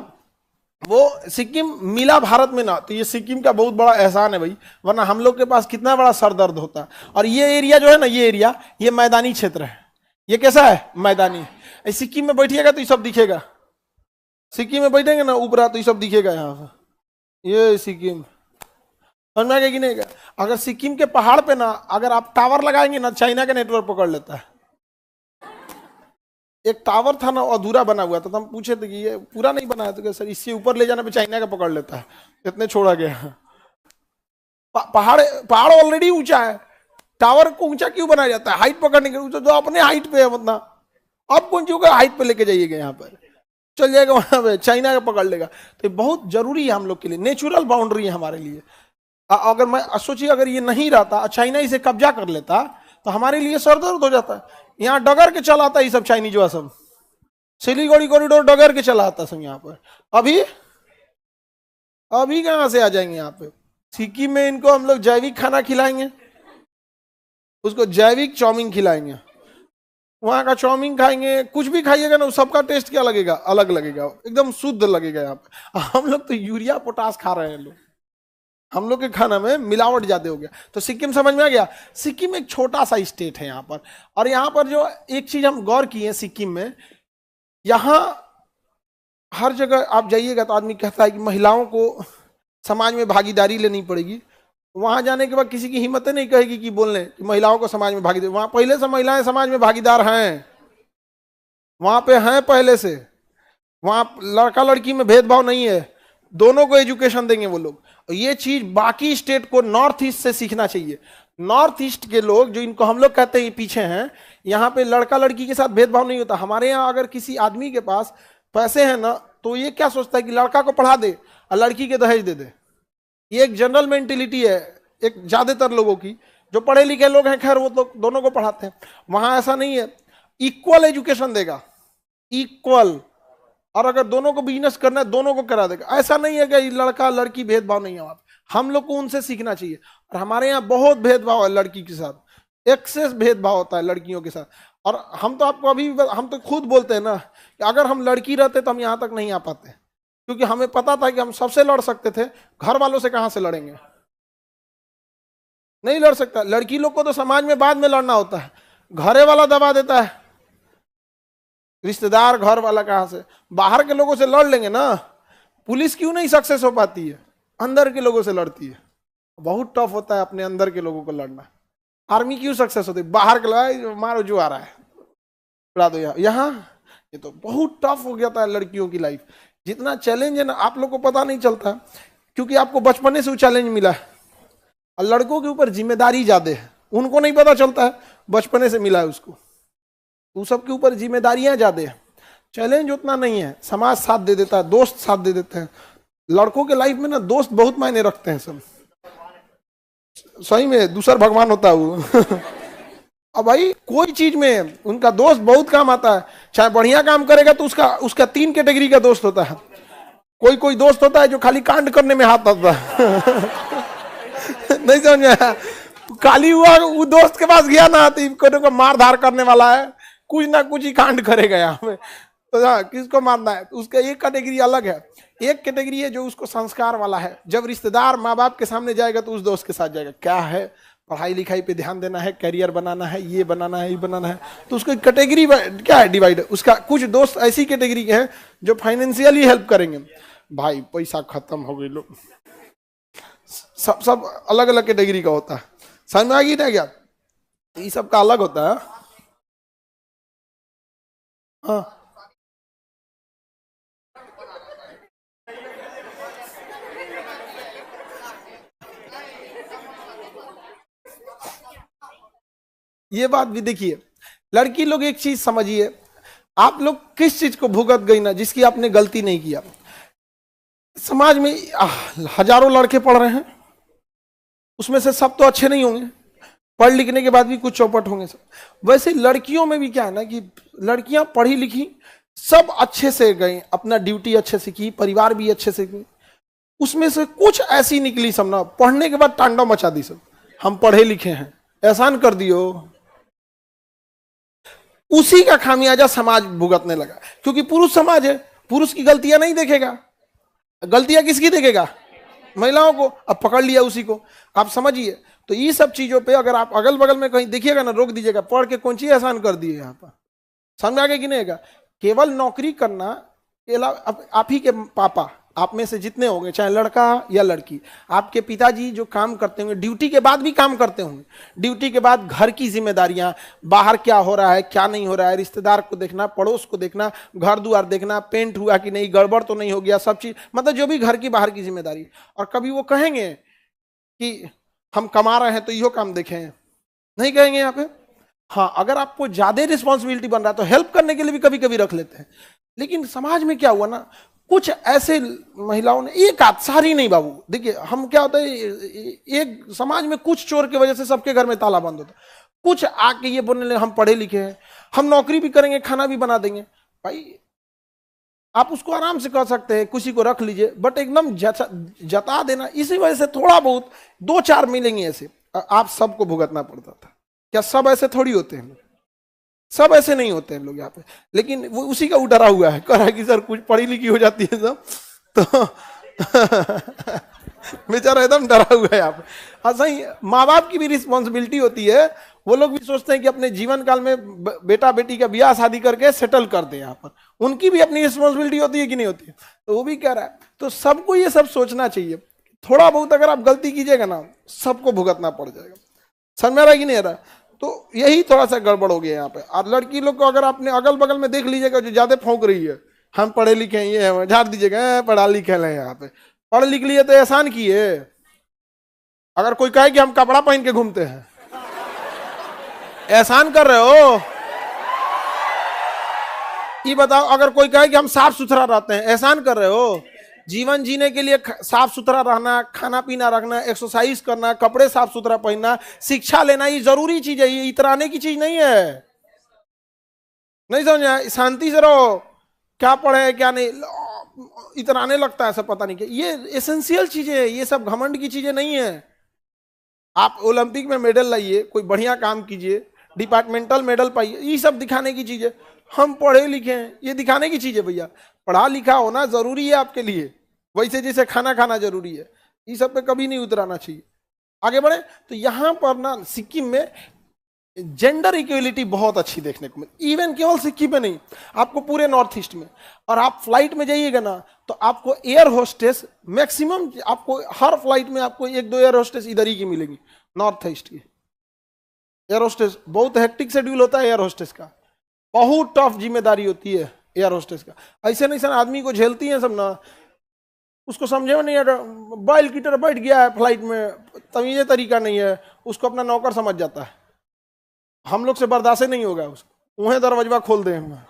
वो सिक्किम मिला भारत में ना, तो ये सिक्किम का बहुत बड़ा एहसान है भाई, वरना हम लोग के पास कितना बड़ा सर दर्द होता है। और ये एरिया जो है ना, ये एरिया ये मैदानी क्षेत्र है, ये कैसा है मैदानी। सिक्किम में बैठिएगा तो ये सब दिखेगा, सिक्किम में बैठेंगे ना ऊपर तो ये सब दिखेगा यहाँ से, ये सिक्किम समझ में कि नहीं। अगर सिक्किम के पहाड़ पे ना अगर आप टावर लगाएंगे ना, चाइना का नेटवर्क पकड़ लेता है। एक टावर था ना अधूरा बना हुआ था, तो हम पूछे थे कि ये पूरा नहीं बना है, तो सर इससे ऊपर ले जाने पे चाइना का पकड़ लेता है, इतने छोड़ा गया। पहाड़ पहाड़ ऑलरेडी ऊंचा है, टावर को ऊंचा क्यों बनाया जाता है? हाइट पकड़ने के लिए, जो अपने हाइट पे है उतना अब कौन चीज हाइट पे लेके जाइएगा, यहाँ पर चल जाएगा, वहां पे चाइना का पकड़ लेगा। तो बहुत जरूरी है हम लोग के लिए, नेचुरल बाउंड्री है हमारे लिए। अगर मैं सोचिए अगर ये नहीं रहता, चाइना इसे कब्जा कर लेता तो हमारे लिए सर दर्द हो जाता है। यहाँ डगर के चलाता ये सब चाइनीज हुआ सब, सिलीगुड़ी कॉरिडोर डगर के चलाता सब यहाँ पर। अभी अभी कहां से आ जाएंगे यहाँ पे। सिक्किम में इनको हम लोग जैविक खाना खिलाएंगे, उसको जैविक चाउमीन खिलाएंगे, वहां का चाउमीन खाएंगे, कुछ भी खाइएगा ना सबका टेस्ट क्या लगेगा, अलग लगेगा, एकदम शुद्ध लगेगा। यहाँ पे हम लोग तो यूरिया पोटास खा रहे हैं लोग, हम लोग के खाना में मिलावट ज्यादा हो गया। तो सिक्किम समझ में आ गया। सिक्किम एक छोटा सा स्टेट है यहाँ पर, और यहाँ पर जो एक चीज हम गौर किए सिक्किम में, यहाँ हर जगह आप जाइएगा तो आदमी कहता है कि महिलाओं को समाज में भागीदारी लेनी पड़ेगी। वहां जाने के बाद किसी की हिम्मत नहीं कहेगी कि बोलने कि महिलाओं को समाज में भागीदारी। वहां पहले से महिलाएं समाज में भागीदार हैं, वहां पे हैं पहले से। वहां लड़का लड़की में भेदभाव नहीं है, दोनों को एजुकेशन देंगे वो लोग। ये चीज बाकी स्टेट को नॉर्थ ईस्ट से सीखना चाहिए। नॉर्थ ईस्ट के लोग जो इनको हम लोग कहते हैं पीछे हैं, यहाँ पे लड़का लड़की के साथ भेदभाव नहीं होता। हमारे यहाँ अगर किसी आदमी के पास पैसे हैं ना, तो ये क्या सोचता है कि लड़का को पढ़ा दे और लड़की के दहेज दे दे। ये एक जनरल मेंटेलिटी है एक ज्यादातर लोगों की। जो पढ़े लिखे लोग हैं खैर वो तो दोनों को पढ़ाते हैं, वहां ऐसा नहीं है। इक्वल एजुकेशन देगा, इक्वल। और अगर दोनों को बिजनेस करना है दोनों को करा देगा। ऐसा नहीं है कि लड़का लड़की भेदभाव नहीं है वहां। हम लोग को उनसे सीखना चाहिए। और हमारे यहाँ बहुत भेदभाव है लड़की के साथ, एक्सेस भेदभाव होता है लड़कियों के साथ। और हम तो आपको अभी हम तो खुद बोलते हैं ना कि अगर हम लड़की रहते तो हम यहाँ तक नहीं आ पाते, क्योंकि हमें पता था कि हम सबसे लड़ सकते थे, घर वालों से कहां से लड़ेंगे, नहीं लड़ सकता। लड़की लोग को तो समाज में बाद में लड़ना होता है, घरे वाला दबा देता है, रिश्तेदार घर वाला कहां से। बाहर के लोगों से लड़ लेंगे ना, पुलिस क्यों नहीं सक्सेस हो पाती है, अंदर के लोगों से लड़ती है। बहुत टफ होता है अपने अंदर के लोगों को लड़ना। आर्मी क्यों सक्सेस होती है, बाहर के लोग मारो जो आ रहा है उड़ा दो। यहाँ ये तो बहुत टफ हो गया था लड़कियों की लाइफ। जितना चैलेंज है ना आप लोग को पता नहीं चलता, क्योंकि आपको बचपने से वो चैलेंज मिला है। और लड़कों के ऊपर जिम्मेदारी ज्यादा है, उनको नहीं पता चलता है, बचपने से मिला है उसको। तो सबके ऊपर जिम्मेदारियां ज्यादा है, चैलेंज उतना नहीं है। समाज साथ दे देता है, दोस्त साथ दे देते हैं। लड़कों के लाइफ में ना दोस्त बहुत मायने रखते हैं सब, सही में दूसरा भगवान होता है वो। अब भाई कोई चीज में उनका दोस्त बहुत काम आता है। चाहे बढ़िया काम करेगा तो उसका 3 कैटेगरी का दोस्त होता है। कोई दोस्त होता है जो खाली कांड करने में हाथ आता है। नहीं समझ में आया, खाली हुआ वो दोस्त के पास गया ना तो को मार धार करने वाला है, कुछ ना कुछ ही कांड करेगा यहाँ पे। तो किसको मारना है, उसका एक कैटेगरी अलग है। एक कैटेगरी है जो उसको संस्कार वाला है, जब रिश्तेदार माँ बाप के सामने जाएगा तो उस दोस्त के साथ जाएगा। क्या है, पढ़ाई लिखाई पे ध्यान देना है, करियर बनाना है, ये बनाना है, ये बनाना है, तो उसको कैटेगरी क्या है डिवाइड। उसका कुछ दोस्त ऐसी कैटेगरी के हैं जो फाइनेंशियली हेल्प करेंगे। भाई पैसा खत्म हो गई लोग, सब अलग अलग कैटेगरी का होता है। समझ में आ गई ना क्या, ये सब का अलग होता है। हाँ ये बात भी देखिए, लड़की लोग एक चीज समझिए, आप लोग किस चीज को भुगत गई ना जिसकी आपने गलती नहीं किया। समाज में हजारों लड़के पढ़ रहे हैं, उसमें से सब तो अच्छे नहीं होंगे, पढ़ लिखने के बाद भी कुछ चौपट होंगे सब। वैसे लड़कियों में भी क्या है ना कि लड़कियां पढ़ी लिखी, सब अच्छे से गई, अपना ड्यूटी अच्छे से की, परिवार भी अच्छे से की। उसमें से कुछ ऐसी निकली सब ना, पढ़ने के बाद तांडव मचा दी सब, हम पढ़े लिखे हैं, एहसान कर दियो। उसी का खामियाजा समाज भुगतने लगा, क्योंकि पुरुष समाज है, पुरुष की गलतियां नहीं देखेगा, गलतियां किसकी देखेगा, महिलाओं को। अब पकड़ लिया उसी को, आप समझिए। तो ये सब चीजों पे अगर आप अगल बगल में कहीं देखिएगा ना, रोक दीजिएगा, पढ़ के कौन चीज आसान कर दिए यहाँ पर, समझ आगे कि नहीं आएगा। केवल नौकरी करना, आप ही के पापा, आप में से जितने होंगे, चाहे लड़का या लड़की, आपके पिताजी जो काम करते होंगे, ड्यूटी के बाद भी काम करते होंगे, ड्यूटी के बाद घर की जिम्मेदारियां, बाहर क्या हो रहा है क्या नहीं हो रहा है, रिश्तेदार को देखना, पड़ोस को देखना, घर द्वार देखना, पेंट हुआ कि नहीं, गड़बड़ तो नहीं हो गया, सब चीज, मतलब जो भी घर की बाहर की जिम्मेदारी। और कभी वो कहेंगे कि हम कमा रहे हैं तो इहो काम देखें, नहीं कहेंगे यहाँ पे। हाँ, अगर आपको ज्यादा रिस्पॉन्सिबिलिटी बन रहा है तो हेल्प करने के लिए भी कभी कभी रख लेते हैं। लेकिन समाज में क्या हुआ ना, कुछ ऐसे महिलाओं ने, एक आध, सारी नहीं बाबू, देखिए हम क्या होता है, एक समाज में कुछ चोर की वजह से सबके घर में ताला बंद होता है। कुछ आके ये बोलने लगे हम पढ़े लिखे हैं, हम नौकरी भी करेंगे, खाना भी बना देंगे। भाई आप उसको आराम से कर सकते हैं, किसी को रख लीजिए, बट एकदम जता देना, इसी वजह से थोड़ा बहुत दो चार मिलेंगे ऐसे, आप सबको भुगतना पड़ता था। क्या सब ऐसे थोड़ी होते हैं? सब ऐसे नहीं होते हैं लोग यहाँ पे। लेकिन वो उसी का डरा हुआ है, कह रहा है कि सर कुछ पढ़ी लिखी हो जाती है सब तो बेचारा एकदम डरा हुआ है यहाँ पे। हाँ सही, माँ बाप की भी रिस्पॉन्सिबिलिटी होती है। वो लोग भी सोचते हैं कि अपने जीवन काल में बेटा बेटी का ब्याह शादी करके सेटल कर दे, यहाँ पर उनकी भी अपनी रिस्पॉन्सिबिलिटी होती है कि नहीं होती है? तो वो भी कह रहा है। तो सबको ये सब सोचना चाहिए, थोड़ा बहुत अगर आप गलती कीजिएगा ना, सबको भुगतना पड़ जाएगा। समझ में आ रहा है कि नहीं आ रहा? तो यही थोड़ा सा गड़बड़ हो गया यहाँ पे। और लड़की लोग को अगर आपने अगल बगल में देख लीजिएगा जो ज्यादा फौंक रही है, हम पढ़े लिखे हैं, ये झाड़ दीजिएगा पढ़ा लिखे हैं, यहाँ पे पढ़ लिख लिए तो एहसान किए। अगर कोई कहे कि हम कपड़ा पहन के घूमते हैं, एहसान कर रहे हो? ये बताओ, अगर कोई कहे कि हम साफ सुथरा रहते हैं, एहसान कर रहे हो? जीवन जीने के लिए साफ सुथरा रहना, खाना पीना रखना, एक्सरसाइज करना, कपड़े साफ सुथरा पहनना, शिक्षा लेना, ये जरूरी चीज है, ये इतराने की चीज नहीं है। नहीं समझा? शांति से रहो, क्या पढ़े क्या नहीं, इतराने लगता है सब, पता नहीं क्या। ये एसेंशियल चीजें है, ये सब घमंड की चीजें नहीं है। आप ओलंपिक में मेडल लाइए, कोई बढ़िया काम कीजिए, डिपार्टमेंटल मेडल पाइए, ये सब दिखाने की चीज है। हम पढ़े लिखे हैं, ये दिखाने की चीज है भैया। पढ़ा लिखा होना जरूरी है आपके लिए, वैसे जैसे खाना खाना जरूरी है। ये सब पे कभी नहीं उतराना चाहिए। आगे बढ़े तो यहाँ पर ना सिक्किम में जेंडर इक्वलिटी बहुत अच्छी देखने को मिली। इवन केवल सिक्किम में नहीं, आपको पूरे नॉर्थ ईस्ट में। और आप फ्लाइट में जाइएगा ना तो आपको एयर होस्टेस मैक्सिमम, आपको हर फ्लाइट में आपको एक दो एयर होस्टेस इधर ही की मिलेंगी, नॉर्थ ईस्ट की। एयर होस्टेस बहुत हेक्टिक शेड्यूल होता है एयर होस्टेस का, बहुत टफ जिम्मेदारी होती है एयर होस्टेस का। ऐसे नहीं सर आदमी को झेलती है सब ना, उसको समझे में नहीं है, बैल की तरह बैठ गया है फ्लाइट में, तमीज़े तरीका नहीं है, उसको अपना नौकर समझ जाता है। हम लोग से बर्दाश्त नहीं होगा उसको, उन्हें दरवाजा खोल दे हम।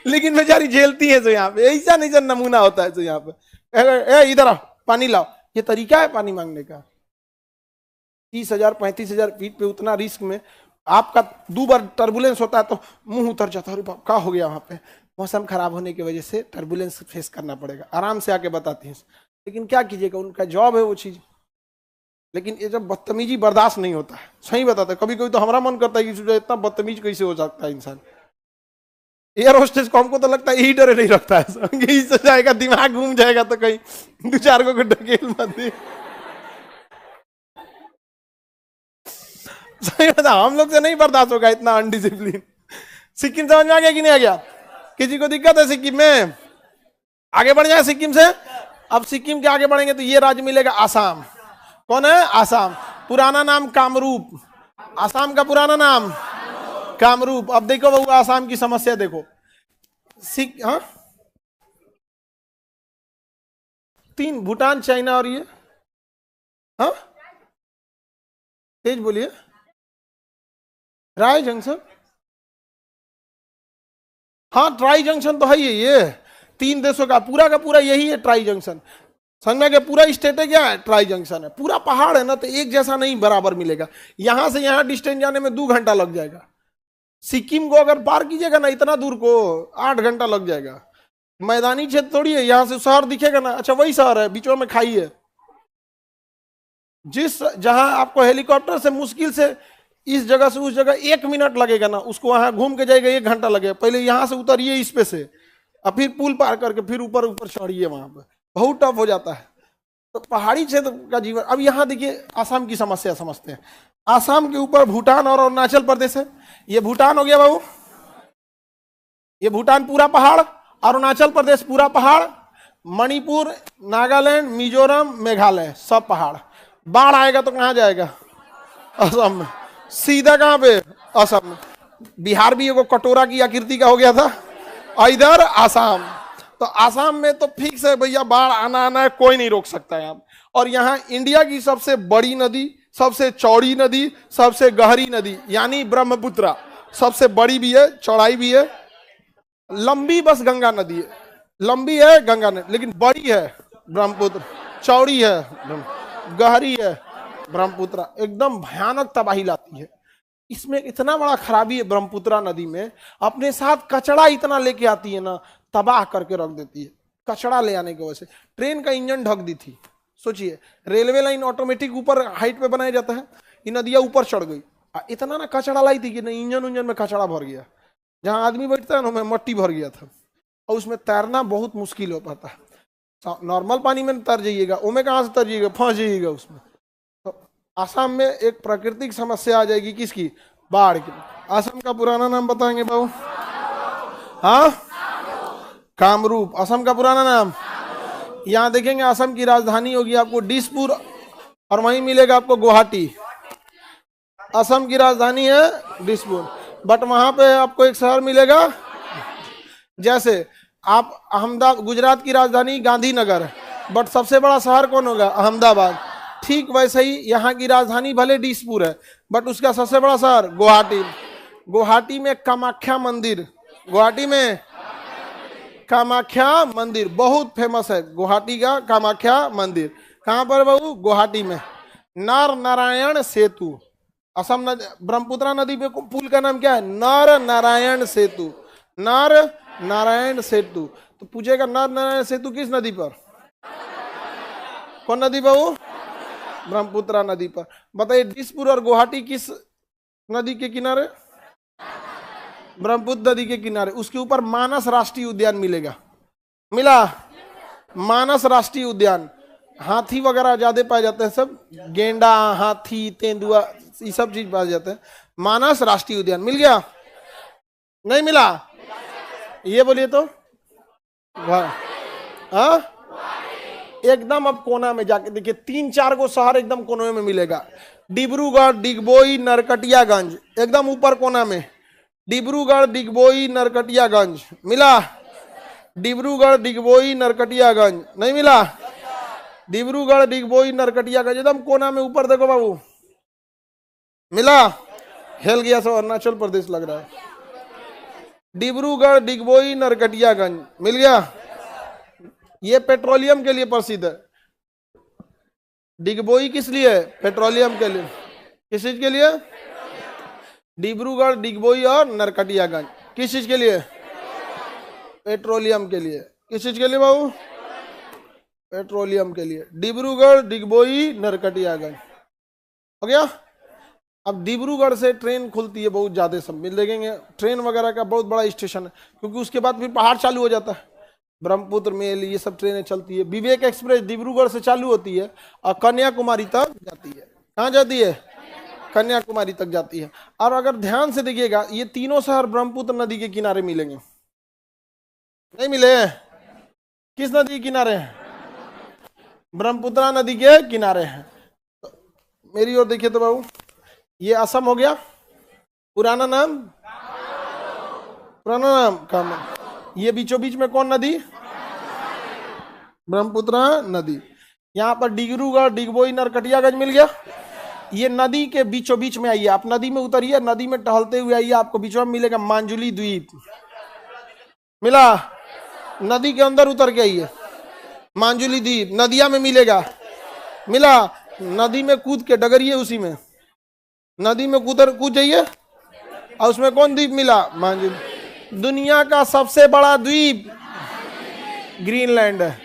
लेकिन बेचारी झेलती है। तो यहाँ पे ऐसा नहीं सर नमूना होता है। तो यहाँ पे इधर आओ पानी लाओ, ये तरीका है पानी मांगने का। 30,000 35,000 फीट पे उतना रिस्क में आपका 2 बार टर्बुलेंस होता है तो मुंह उतर जाता है, अरे क्या हो गया? वहां पे मौसम खराब होने की वजह से टर्बुलेंस फेस करना पड़ेगा। आराम से आके बताती हैं, लेकिन क्या कीजिएगा, उनका जॉब है वो चीज। लेकिन ये जब बदतमीजी बर्दाश्त नहीं होता है, सही बताता है, कभी कभी तो हमारा मन करता है कि इतना बदतमीज कैसे हो सकता है इंसान। एयर होस्टेस को हमको तो लगता है यही डरे नहीं रखता है, यही से जाएगा दिमाग घूम जाएगा तो कहीं 2-4 को ढकेल मत दे। सही बता, हम लोग से नहीं बर्दाश्त होगा इतना अनडिसिप्लिन। सिक्किम समझ में आ गया कि नहीं आ गया? किसी को दिक्कत है सिक्किम में? आगे बढ़ जाए सिक्किम से। अब सिक्किम के आगे बढ़ेंगे तो ये राज्य मिलेगा आसाम। कौन है? आसाम। पुराना नाम कामरूप। आसाम का पुराना नाम कामरूप। अब देखो बहू आसाम की समस्या देखो। हाँ 3, भूटान, चाइना और ये। हाँ तेज बोलिए। ट्राई जंक्शन, हाँ ट्राई जंक्शन तो है ही, ये 3 देशों का पूरा यही है ट्राई जंक्शन। समझ में गया? पूरा स्टेट है क्या है? ट्राई जंक्शन है। पूरा पहाड़ है ना, तो एक जैसा नहीं बराबर मिलेगा। यहां से यहां डिस्टेंस जाने में 2 घंटा लग जाएगा। सिक्किम को अगर पार कीजिएगा ना इतना दूर को 8 घंटा लग जाएगा। मैदानी क्षेत्र थोड़ी है, यहां से शहर दिखेगा ना, अच्छा वही शहर है, बीचों में खाई है। जहां आपको हेलीकॉप्टर से मुश्किल से इस जगह से उस जगह 1 मिनट लगेगा ना, उसको वहां घूम के जाएगा 1 घंटा लगेगा। पहले यहां से उतरिए इस पे से, और फिर पुल पार करके फिर ऊपर चढ़िए, वहां पर बहुत टफ हो जाता है। तो पहाड़ी क्षेत्र का जीवन। अब यहाँ देखिए आसाम की समस्या समझते हैं। आसाम के ऊपर भूटान और अरुणाचल प्रदेश है। ये भूटान हो गया बाबू, ये भूटान पूरा पहाड़, अरुणाचल प्रदेश पूरा पहाड़, मणिपुर, नागालैंड, मिजोरम, मेघालय सब पहाड़। बाढ़ आएगा तो कहाँ जाएगा? असम में। सीधा कहाँ पे? असम में। बिहार भी एगो कटोरा की आकृति का हो गया था, इधर आसाम। तो आसाम में तो फिक्स है भैया, बाढ़ आना आना है, कोई नहीं रोक सकता है आप। और यहाँ इंडिया की सबसे बड़ी नदी, सबसे चौड़ी नदी, सबसे गहरी नदी यानी ब्रह्मपुत्र, सबसे बड़ी भी है, चौड़ाई भी है, लंबी बस गंगा नदी है, लंबी है गंगा नदी लेकिन बड़ी है ब्रह्मपुत्र, चौड़ी है, गहरी है ब्रह्मपुत्र, एकदम भयानक तबाही लाती है। इसमें इतना बड़ा खराबी है ब्रह्मपुत्र नदी में, अपने साथ कचरा इतना लेके आती है ना, तबाह करके रख देती है। कचरा ले आने की वजह से ट्रेन का इंजन ढक दी थी। सोचिए, रेलवे लाइन ऑटोमेटिक ऊपर हाइट पे बनाया जाता है, ये नदियां ऊपर चढ़ गई, इतना ना कचरा लाई थी कि ना इंजन उंजन में कचरा भर गया, जहां आदमी बैठता है ना में मट्टी भर गया था, और उसमें तैरना बहुत मुश्किल हो पाता है। नॉर्मल पानी में तर जाइएगा, ओमे कहाँ से तर जाइएगा, फंस जाइएगा उसमें। तो आसाम में एक प्राकृतिक समस्या आ जाएगी, किसकी? बाढ़ की। असम का पुराना नाम बताएंगे बाबू? हाँ, कामरूप। असम का पुराना नाम? यहाँ देखेंगे असम की राजधानी होगी आपको दिसपुर, और वहीं मिलेगा आपको गुवाहाटी। असम की राजधानी है दिसपुर, बट वहां पे आपको एक शहर मिलेगा, जैसे आप अहमदाबाद, गुजरात की राजधानी गांधीनगर, बट सबसे बड़ा शहर कौन होगा? अहमदाबाद। ठीक वैसे ही यहाँ की राजधानी भले दिसपुर है, बट उसका सबसे बड़ा शहर गुवाहाटी। गुवाहाटी में कामाख्या मंदिर, गुवाहाटी में कामाख्या मंदिर बहुत फेमस है, गुवाहाटी का कामाख्या मंदिर। कहाँ पर बाबू? गुवाहाटी में। नर नारायण सेतु, असम नदी, ब्रह्मपुत्र नदी पे पुल का नाम क्या है? नर नारायण सेतु। नर नारायण सेतु। तो पूछेगा नर नारायण सेतु किस नदी पर? कौन नदी बाबू? ब्रह्मपुत्र नदी पर। बताइए दिसपुर और गुवाहाटी किस नदी के किनारे? ब्रह्मपुत्र नदी के किनारे। उसके ऊपर मानस राष्ट्रीय उद्यान मिलेगा, मिला? मानस राष्ट्रीय उद्यान, हाथी वगैरह ज्यादा पाए जाते हैं, सब गेंडा, हाथी, तेंदुआ, ये सब चीज पाए जाते हैं। मानस राष्ट्रीय उद्यान मिल गया? नहीं मिला? ये बोलिए तो। हाँ, एकदम अब कोना में जाके देखिए, 3-4 को शहर एकदम कोने में मिलेगा। डिब्रूगढ़, डिगबोई, नरकटियागंज, एकदम ऊपर कोना में। डिब्रूगढ़, डिगबोई, नरकटियागंज, मिला? डिब्रूगढ़, डिगबोई, नरकटियागंज, नहीं मिला? डिब्रूगढ़, डिगबोई, नरकटियागंज, एकदम कोना में ऊपर देखो बाबू, मिला? हिल गया सब, अरुणाचल प्रदेश लग रहा है। डिब्रूगढ़, डिगबोई, नरकटियागंज, मिल गया? ये पेट्रोलियम के लिए प्रसिद्ध है। डिगबोई किस लिए? पेट्रोलियम के लिए। किस चीज के लिए? डिब्रूगढ़, डिगबोई और नरकटियागंज किस चीज के लिए? पेट्रोलियम के लिए। किस चीज के लिए बाबू? पेट्रोलियम के लिए। डिब्रूगढ़, डिगबोई, नरकटियागंज, हो गया। अब डिब्रूगढ़ से ट्रेन खुलती है बहुत ज्यादा, सब मिल देखेंगे, ट्रेन वगैरह का बहुत बड़ा स्टेशन है, क्योंकि उसके बाद फिर पहाड़ चालू हो जाता है। ब्रह्मपुत्र मेल, ये सब ट्रेनें चलती है। विवेक एक्सप्रेस डिब्रूगढ़ से चालू होती है और कन्याकुमारी तक जाती है। कहाँ जाती है? कन्याकुमारी तक जाती है। और अगर ध्यान से देखिएगा, ये तीनों शहर ब्रह्मपुत्र नदी के किनारे मिलेंगे, नहीं मिले? किस नदी के किनारे हैं? ब्रह्मपुत्र नदी के किनारे हैं। तो मेरी ओर देखिए तो बाबू, ये असम हो गया, पुराना नाम? पुराना नाम कामरूप। ये बीचों बीच में कौन नदी? ब्रह्मपुत्र नदी। यहाँ पर डिब्रूगढ़, डिगबोई, नरकटियागंज मिल गया। ये नदी के बीचों बीच में आइए, आप नदी में उतरिए, नदी में टहलते हुए आइए, आपको बीचों में मिलेगा मांजुली द्वीप, मिला? नदी के अंदर उतर के आइए, मांजुली द्वीप नदिया में मिलेगा, मिला? नदी में कूद के डगरिए, उसी में नदी में कूद जाइए, और उसमें कौन द्वीप मिला? मांजुली। दुनिया का सबसे बड़ा द्वीप ग्रीनलैंड है।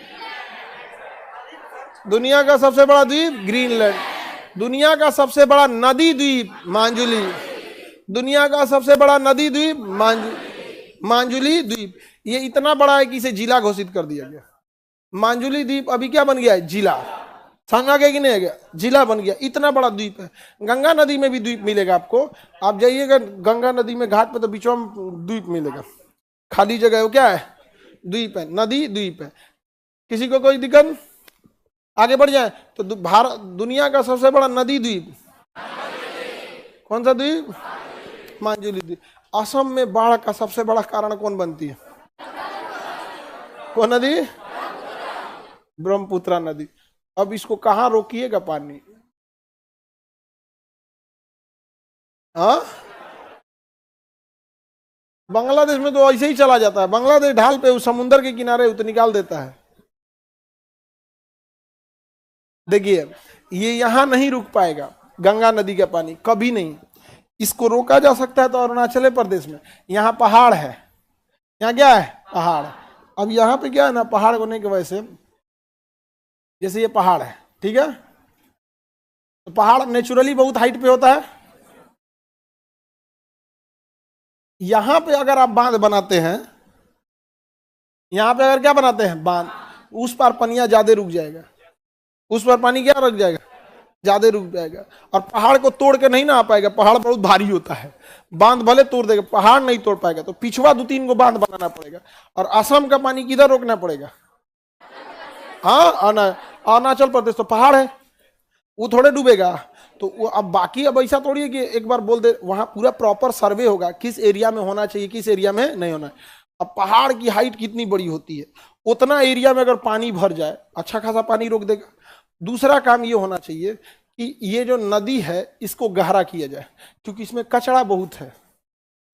दुनिया का सबसे बड़ा द्वीप ग्रीनलैंड। दुनिया का सबसे बड़ा नदी द्वीप मांजुली। दुनिया का सबसे बड़ा नदी द्वीप मांजुली द्वीप। ये इतना बड़ा है कि इसे जिला घोषित कर दिया गया। मांजुली द्वीप अभी क्या बन गया है? जिला। समझा गया कि नहीं गया? जिला बन गया, इतना बड़ा द्वीप है। गंगा नदी में भी द्वीप मिलेगा आपको, आप जाइएगा गंगा नदी में घाट पे तो बीचों में द्वीप मिलेगा, खाली जगह है, वो क्या है? द्वीप है, नदी द्वीप है। किसी को कोई दिक्कत? आगे बढ़ जाए तो भारत दुनिया का सबसे बड़ा नदी द्वीप कौन सा द्वीप? मांजुली द्वीप। असम में बाढ़ का सबसे बड़ा कारण कौन बनती है? कौन नदी? ब्रह्मपुत्र नदी। अब इसको कहाँ रोकिएगा पानी? हाँ, बांग्लादेश में तो ऐसे ही चला जाता है। बांग्लादेश ढाल पे उस समुद्र के किनारे तो निकाल देता है। देखिए, ये यहां नहीं रुक पाएगा, गंगा नदी का पानी कभी नहीं। इसको रोका जा सकता है तो अरुणाचल प्रदेश में, यहाँ पहाड़ है, यहाँ क्या है? पहाड़। अब यहाँ पे क्या है ना, पहाड़ होने की वजह से, जैसे ये पहाड़ है, ठीक है, तो पहाड़ नेचुरली बहुत हाइट पे होता है। यहां पे अगर आप बांध बनाते हैं, यहां पे अगर क्या बनाते हैं? बांध, उस पार पनिया ज्यादा रुक जाएगा, उस पर पानी क्या रुक जाएगा? ज्यादा रुक जाएगा। और पहाड़ को तोड़ के नहीं ना आ पाएगा, पहाड़ बहुत भारी होता है। बांध भले तोड़ देगा, पहाड़ नहीं तोड़ पाएगा, तो पिछवा 2-3 को बांध बनाना पड़ेगा। और असम का पानी किधर रोकना पड़ेगा? हाँ, अरुणाचल प्रदेश तो पहाड़ है, वो थोड़े डूबेगा। तो वो अब बाकी, अब ऐसा थोड़ी है कि एक बार बोल दे, वहां पूरा प्रॉपर सर्वे होगा किस एरिया में होना चाहिए, किस एरिया में नहीं होना है। अब पहाड़ की हाइट कितनी बड़ी होती है, उतना एरिया में अगर पानी भर जाए, अच्छा खासा पानी रोक देगा। दूसरा काम ये होना चाहिए कि ये जो नदी है इसको गहरा किया जाए, क्योंकि इसमें कचरा बहुत है।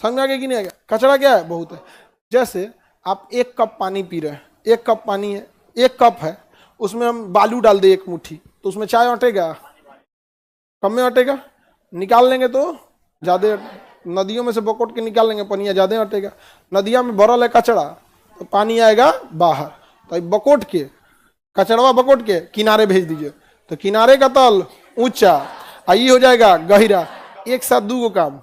समझ आ गया कि नहीं आ गया? कचरा क्या है? बहुत है। जैसे आप 1 कप पानी पी रहे हैं, 1 कप पानी है, 1 कप है, उसमें हम बालू डाल दे 1 मुट्ठी, तो उसमें चाय अटेगा? कम में अटेगा। निकाल लेंगे तो ज्यादा, नदियों में से बकोट के निकाल लेंगे, पानी ज्यादा अटेगा। नदिया में भरल है कचरा, तो पानी आएगा बाहर। तो बकोट के, कचड़वा बकोट के किनारे भेज दीजिए, तो किनारे का तल ऊंचा, ये हो जाएगा गहिरा। एक साथ 2 काम।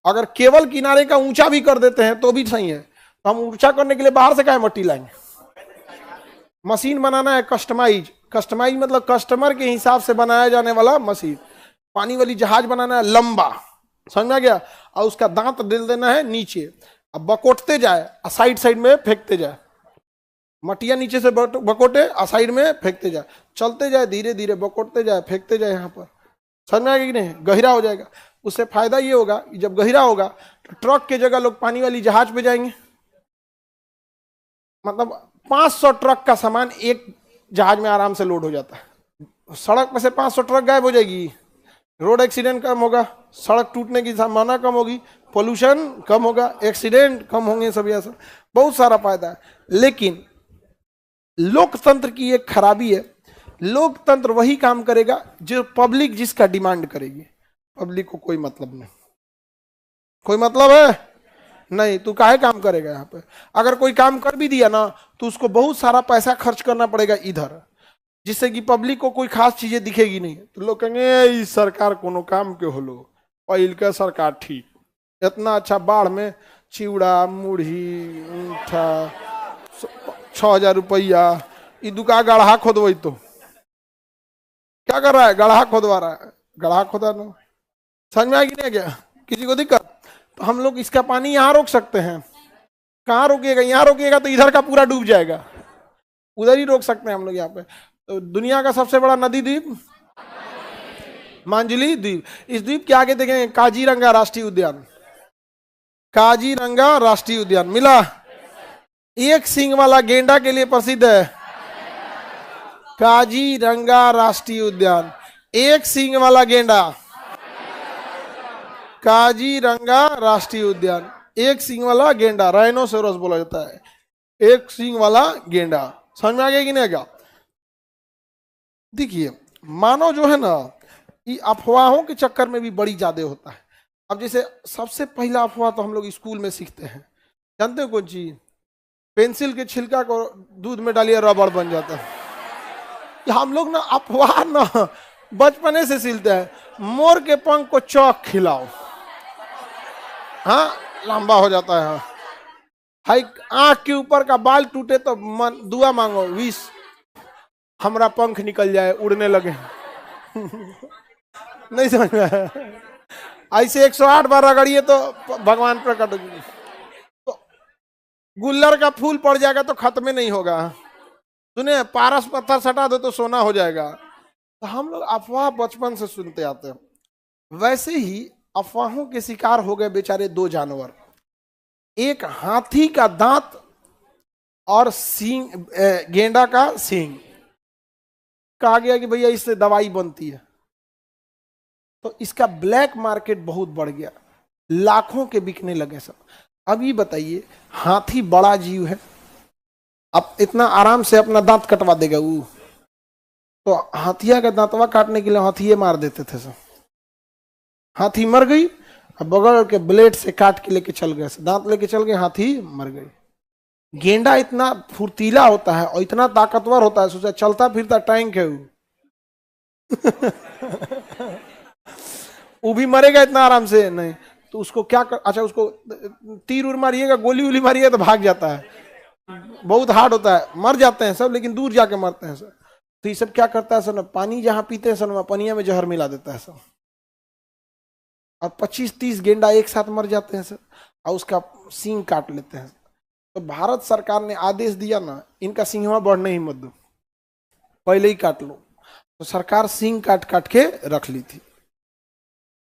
अगर केवल किनारे का ऊंचा भी कर देते हैं तो भी सही है। तो हम ऊंचा करने के लिए बाहर से क्या मट्टी लाएंगे? मशीन बनाना है कस्टमाइज। कस्टमाइज मतलब कस्टमर के हिसाब से बनाया जाने वाला मशीन। पानी वाली जहाज बनाना है लंबा, समझ में आ गया? और उसका दांत डाल देना है नीचे, अब बकोटते जाए, साइड साइड में फेंकते जाए, मटिया नीचे से बकोटे और साइड में फेंकते जाए, चलते जाए, धीरे धीरे बकोटते जाए, फेंकते जाए। यहाँ पर समझ में आ गया कि नहीं? गहिरा हो जाएगा। उससे फायदा ये होगा कि जब गहिरा होगा तो ट्रक के जगह लोग पानी वाली जहाज पे जाएंगे। मतलब 500 ट्रक का सामान एक जहाज में आराम से लोड हो जाता है। सड़क पर से 500 ट्रक गायब हो जाएगी, रोड एक्सीडेंट कम होगा, सड़क टूटने की संभावना कम होगी, पोल्यूशन कम होगा, एक्सीडेंट कम होंगे, सब ऐसा बहुत सारा फायदा है। लेकिन लोकतंत्र की एक खराबी है, लोकतंत्र वही काम करेगा जो पब्लिक जिसका डिमांड करेगी। पब्लिक को कोई मतलब नहीं। कोई मतलब है नहीं, तू काहे काम करेगा यहाँ पे? अगर कोई काम कर भी दिया ना तो उसको बहुत सारा पैसा खर्च करना पड़ेगा इधर, जिससे कि पब्लिक को कोई खास चीजें दिखेगी नहीं। तो लोग कहेंगे इस सरकार कोनो काम के होलो, पहिल का सरकार ठीक, इतना अच्छा बाढ़ में चिवड़ा मुढ़ी ऊँठा 6,000 रुपया, ये दुका गढ़ा खोदवई तो क्या कर रहा है? गढ़ा खोदवा रहा है। गढ़ा खोदा ना, समझ में आएगी नहीं क्या? किसी को दिक्कत? तो हम लोग इसका पानी यहाँ रोक सकते हैं। कहाँ रोकिएगा? यहाँ रोकिएगा तो इधर का पूरा डूब जाएगा, उधर ही रोक सकते हैं हम लोग यहाँ पे। तो दुनिया का सबसे बड़ा नदी द्वीप मांजुली द्वीप। इस द्वीप के आगे देखेंगे काजीरंगा राष्ट्रीय उद्यान। काजीरंगा राष्ट्रीय उद्यान मिला। एक सींग वाला गेंडा के लिए प्रसिद्ध है काजीरंगा राष्ट्रीय उद्यान। एक सींग वाला गेंडा, काजीरंगा राष्ट्रीय उद्यान। एक सींग वाला गेंडा, राइनोसेरोस बोला जाता है, एक सींग वाला गेंडा। समझ में आ गया कि नहीं क्या? देखिए, मानव जो है ना, ये अफवाहों के चक्कर में भी बड़ी ज्यादा होता है। अब जैसे सबसे पहला अफवाह तो हम लोग स्कूल में सीखते हैं, जानते हो कौन चीज? पेंसिल के छिलका को दूध में डालिए रबड़ बन जाता है। हम लोग ना अफवाह ना बचपने से सीखते हैं। मोर के पंख को चौक खिलाओ, हाँ लंबा हो जाता है। हाई आंख के ऊपर का बाल टूटे तो दुआ मांगो, विश हमरा पंख निकल जाए, उड़ने लगे। नहीं समझ में आया? ऐसे 108 बार रगड़िए तो भगवान प्रकट हो। तो गुल्लर का फूल पड़ जाएगा तो खत्म नहीं होगा। सुने, पारस पत्थर सटा दो तो सोना हो जाएगा। तो हम लोग अफवाह बचपन से सुनते आते हैं। वैसे ही अफवाहों के शिकार हो गए बेचारे 2 जानवर। एक हाथी का दांत और सींग, गेंडा का सींग। कहा गया कि भैया इससे दवाई बनती है, तो इसका ब्लैक मार्केट बहुत बढ़ गया, लाखों के बिकने लगे सब। अब ये बताइए, हाथी बड़ा जीव है, अब इतना आराम से अपना दांत कटवा देगा वो? तो हाथिया का दांतवा काटने के लिए हाथिये मार देते थे सब। हाथी मर गई, अब बगल के ब्लेड से काट के लेके चल गए, दांत लेके चल गए, हाथी मर गई। गेंडा इतना फुर्तीला होता है और इतना ताकतवर होता है, सोचा चलता फिरता टैंक है वो। वो भी मरेगा इतना आराम से नहीं, तो उसको क्या कर, अच्छा उसको तीर उर मारिएगा, गोली उली मारिएगा तो भाग जाता है, बहुत हार्ड होता है, मर जाते हैं सब, लेकिन दूर जाके मरते हैं सब। तो ये सब क्या करता है सर, पानी जहां पीते हैं सर, पनिया में जहर मिला देता है सर, और 25-30 गेंडा एक साथ मर जाते हैं सर, और उसका सींग काट लेते हैं। तो भारत सरकार ने आदेश दिया ना, इनका सिंहवा बढ़ने ही मत दो, पहले ही काट लो। तो सरकार सींग काट काट के रख ली थी।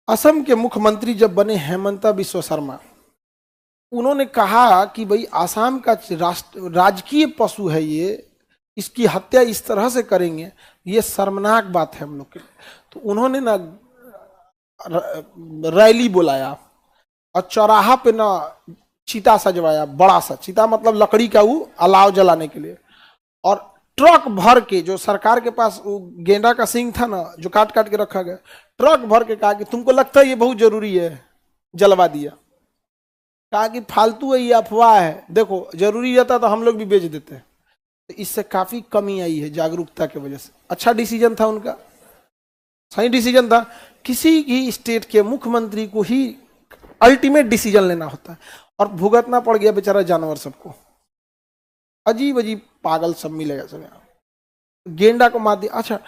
असम के मुख्यमंत्री जब बने हेमंता बिस्वा शर्मा, उन्होंने कहा कि भाई आसाम का राजकीय पशु है ये, इसकी हत्या इस तरह से करेंगे, ये शर्मनाक बात है हम लोग के लिए। तो उन्होंने ना रैली बुलाया और चौराहा पे ना चीता सजवाया, बड़ा सा चीता, मतलब लकड़ी का वो अलाव जलाने के लिए, और ट्रक भर के, जो सरकार के पास वो गेंडा का सींग था ना जो काट काट के रखा गया, ट्रक भर के कहा कि तुमको लगता है ये बहुत जरूरी है, जलवा दिया। कहा कि फालतू है, ये अफवाह है, देखो जरूरी रहता तो हम लोग भी बेच देते। तो इससे काफी कमी आई है जागरूकता की वजह से। अच्छा डिसीजन था उनका, सही डिसीजन था। किसी भी स्टेट के मुख्यमंत्री को ही अल्टीमेट डिसीजन लेना होता है, और भुगतना पड़ गया बेचारा जानवर सबको। अजीब अजीब पागल सब मिलेगा सब यहाँ। गेंडा को मार दिया, अच्छा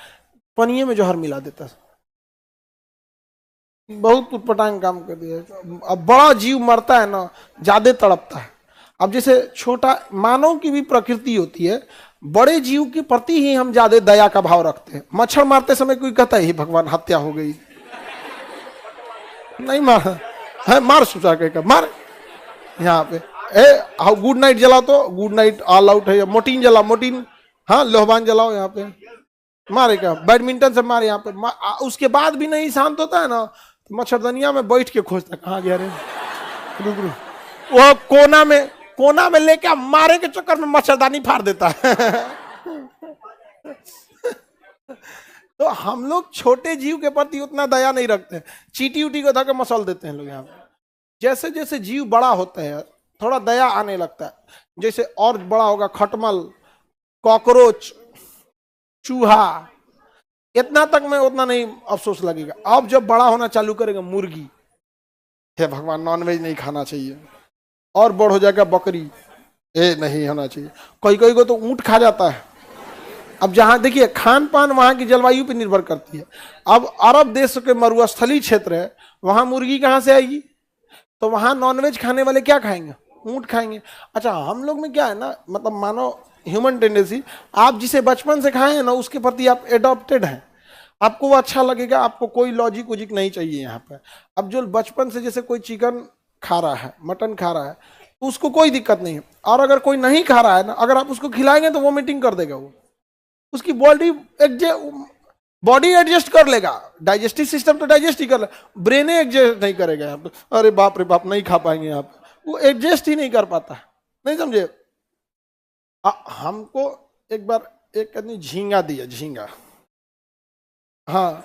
पनिये में जहर मिला देता, बहुत उटपटांग काम कर दिया। अब बड़ा जीव मरता है ना, ज्यादा तड़पता है। अब जैसे छोटा मानव की भी प्रकृति होती है, बड़े जीव के प्रति ही हम ज्यादा दया का भाव रखते हैं। मच्छर मारते समय कोई कहता है भगवान हत्या हो गई, नहीं मार है, मार सुचा के मार। यहाँ पे हाउ गुड नाइट जलाओ, तो गुड नाइट ऑल आउट है, मोटीन जलाओ मोटीन, हाँ लोहबान जलाओ, यहाँ पे मारे क्या, बैडमिंटन से मारे यहाँ पे। उसके बाद भी नहीं शांत होता है ना, तो मच्छरदनिया में बैठ के खोजता कहाँ गया रे, रुक रुक, वो कोना में लेके मारे के चक्कर में मच्छरदानी फाड़ देता है। तो हम लोग छोटे जीव के प्रति उतना दया नहीं रखते, चीटी उटी को धक्के मसल देते हैं लोग यहाँ पे। जैसे जैसे जीव बड़ा होता है थोड़ा दया आने लगता है, जैसे और बड़ा होगा खटमल, कॉकरोच, चूहा, इतना तक में उतना नहीं अफसोस लगेगा। अब जब बड़ा होना चालू करेगा मुर्गी, हे भगवान नॉनवेज नहीं खाना चाहिए, और बड़ हो जाएगा बकरी, नहीं होना चाहिए। कोई कोई को तो ऊंट खा जाता है। अब जहां देखिए खान पान वहां की जलवायु पे निर्भर करती है। अब अरब देश के मरुस्थलीय क्षेत्र है, वहां मुर्गी कहां से आएगी, तो वहां नॉनवेज खाने वाले क्या खाएंगे, ऊंट खाएंगे। अच्छा हम लोग में क्या है ना, मतलब मानो ह्यूमन टेंडेंसी, आप जिसे बचपन से खाए हैं ना उसके प्रति आप एडॉप्टेड हैं, आपको वो अच्छा लगेगा, आपको कोई लॉजिक वॉजिक नहीं चाहिए यहाँ पे। अब जो बचपन से जैसे कोई चिकन खा रहा है, मटन खा रहा है, तो उसको कोई दिक्कत नहीं है। और अगर कोई नहीं खा रहा है ना, अगर आप उसको खिलाएंगे तो वोमिटिंग कर देगा वो, उसकी बॉडी एडजस्ट कर लेगा, डाइजेस्टिव सिस्टम तो डाइजेस्ट ही कर ले, ब्रेन एडजस्ट नहीं करेगा यहाँ पे। अरे बाप रे बाप नहीं खा पाएंगे आप, वो एडजस्ट ही नहीं कर पाता, नहीं समझे। हमको एक बार एक आदमी झींगा दिया, झींगा, हाँ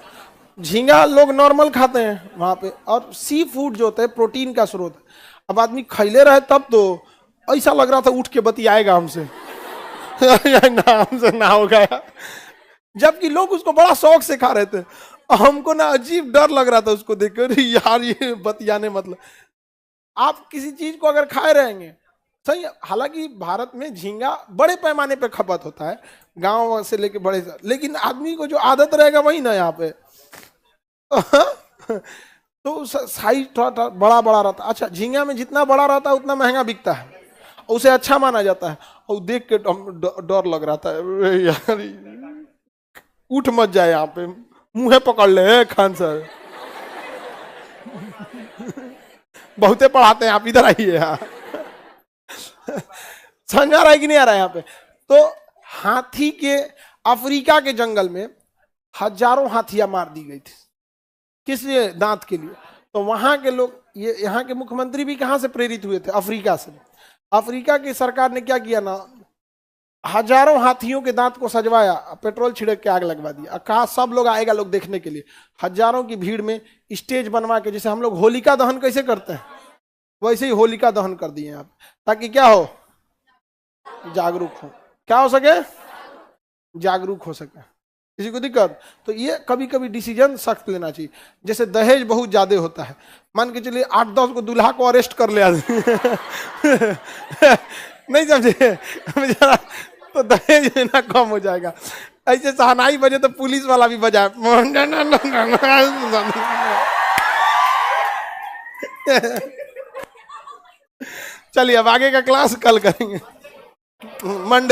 झींगा लोग नॉर्मल खाते हैं वहां पे, और सी फूड जो होता है प्रोटीन का स्रोत। अब आदमी खैले रहे तब तो ऐसा लग रहा था उठ के बतियाएगा हमसे। ना हमसे ना हो गया, जबकि लोग उसको बड़ा शौक से खा रहे थे। हमको ना अजीब डर लग रहा था उसको देखकर, यार ये बतियाने मतलब। आप किसी चीज को अगर खाए रहेंगे सही, हालांकि भारत में झींगा बड़े पैमाने पे खपत होता है, गांव से लेके बड़े, लेकिन आदमी को जो आदत रहेगा वही ना यहाँ पे। तो साइज थोड़ा बड़ा बड़ा रहता। अच्छा झींगा में जितना बड़ा रहता है उतना महंगा बिकता है, उसे अच्छा माना जाता है। और देख के डर लग रहा था, यार उठ मत जाए यहाँ पे, मुंह पकड़ ले खान सर। बहुते पढ़ाते हैं आप, इधर आइए यहाँ। समझ आ रहा है कि नहीं आ रहा है यहाँ पे? तो हाथी के, अफ्रीका के जंगल में हजारों हाथियां मार दी गई थी, किस लिए? दांत के लिए। तो वहां के लोग, ये यहाँ के मुख्यमंत्री भी कहां से प्रेरित हुए थे? अफ्रीका से। अफ्रीका की सरकार ने क्या किया ना, हजारों हाथियों के दांत को सजवाया, पेट्रोल छिड़क के आग लगवा दिया, कहा सब लोग आएगा लोग देखने के लिए। हजारों की भीड़ में स्टेज बनवा के, जैसे हम लोग होलिका दहन कैसे करते हैं वैसे ही होलिका दहन कर दिए आप, ताकि क्या हो, जागरूक हो। क्या हो सके? जागरूक हो सके, किसी को दिक्कत। तो ये कभी कभी डिसीजन सख्त लेना चाहिए। जैसे दहेज बहुत ज्यादा होता है, मान के चलिए 8-10 को दूल्हा को अरेस्ट कर ले आदमी नहीं समझे बेचारा, तो दहेज लेना कम हो जाएगा। ऐसे शहनाई बजे तो पुलिस वाला भी बजाए चलिए अब आगे का क्लास कल करेंगे, मंडे।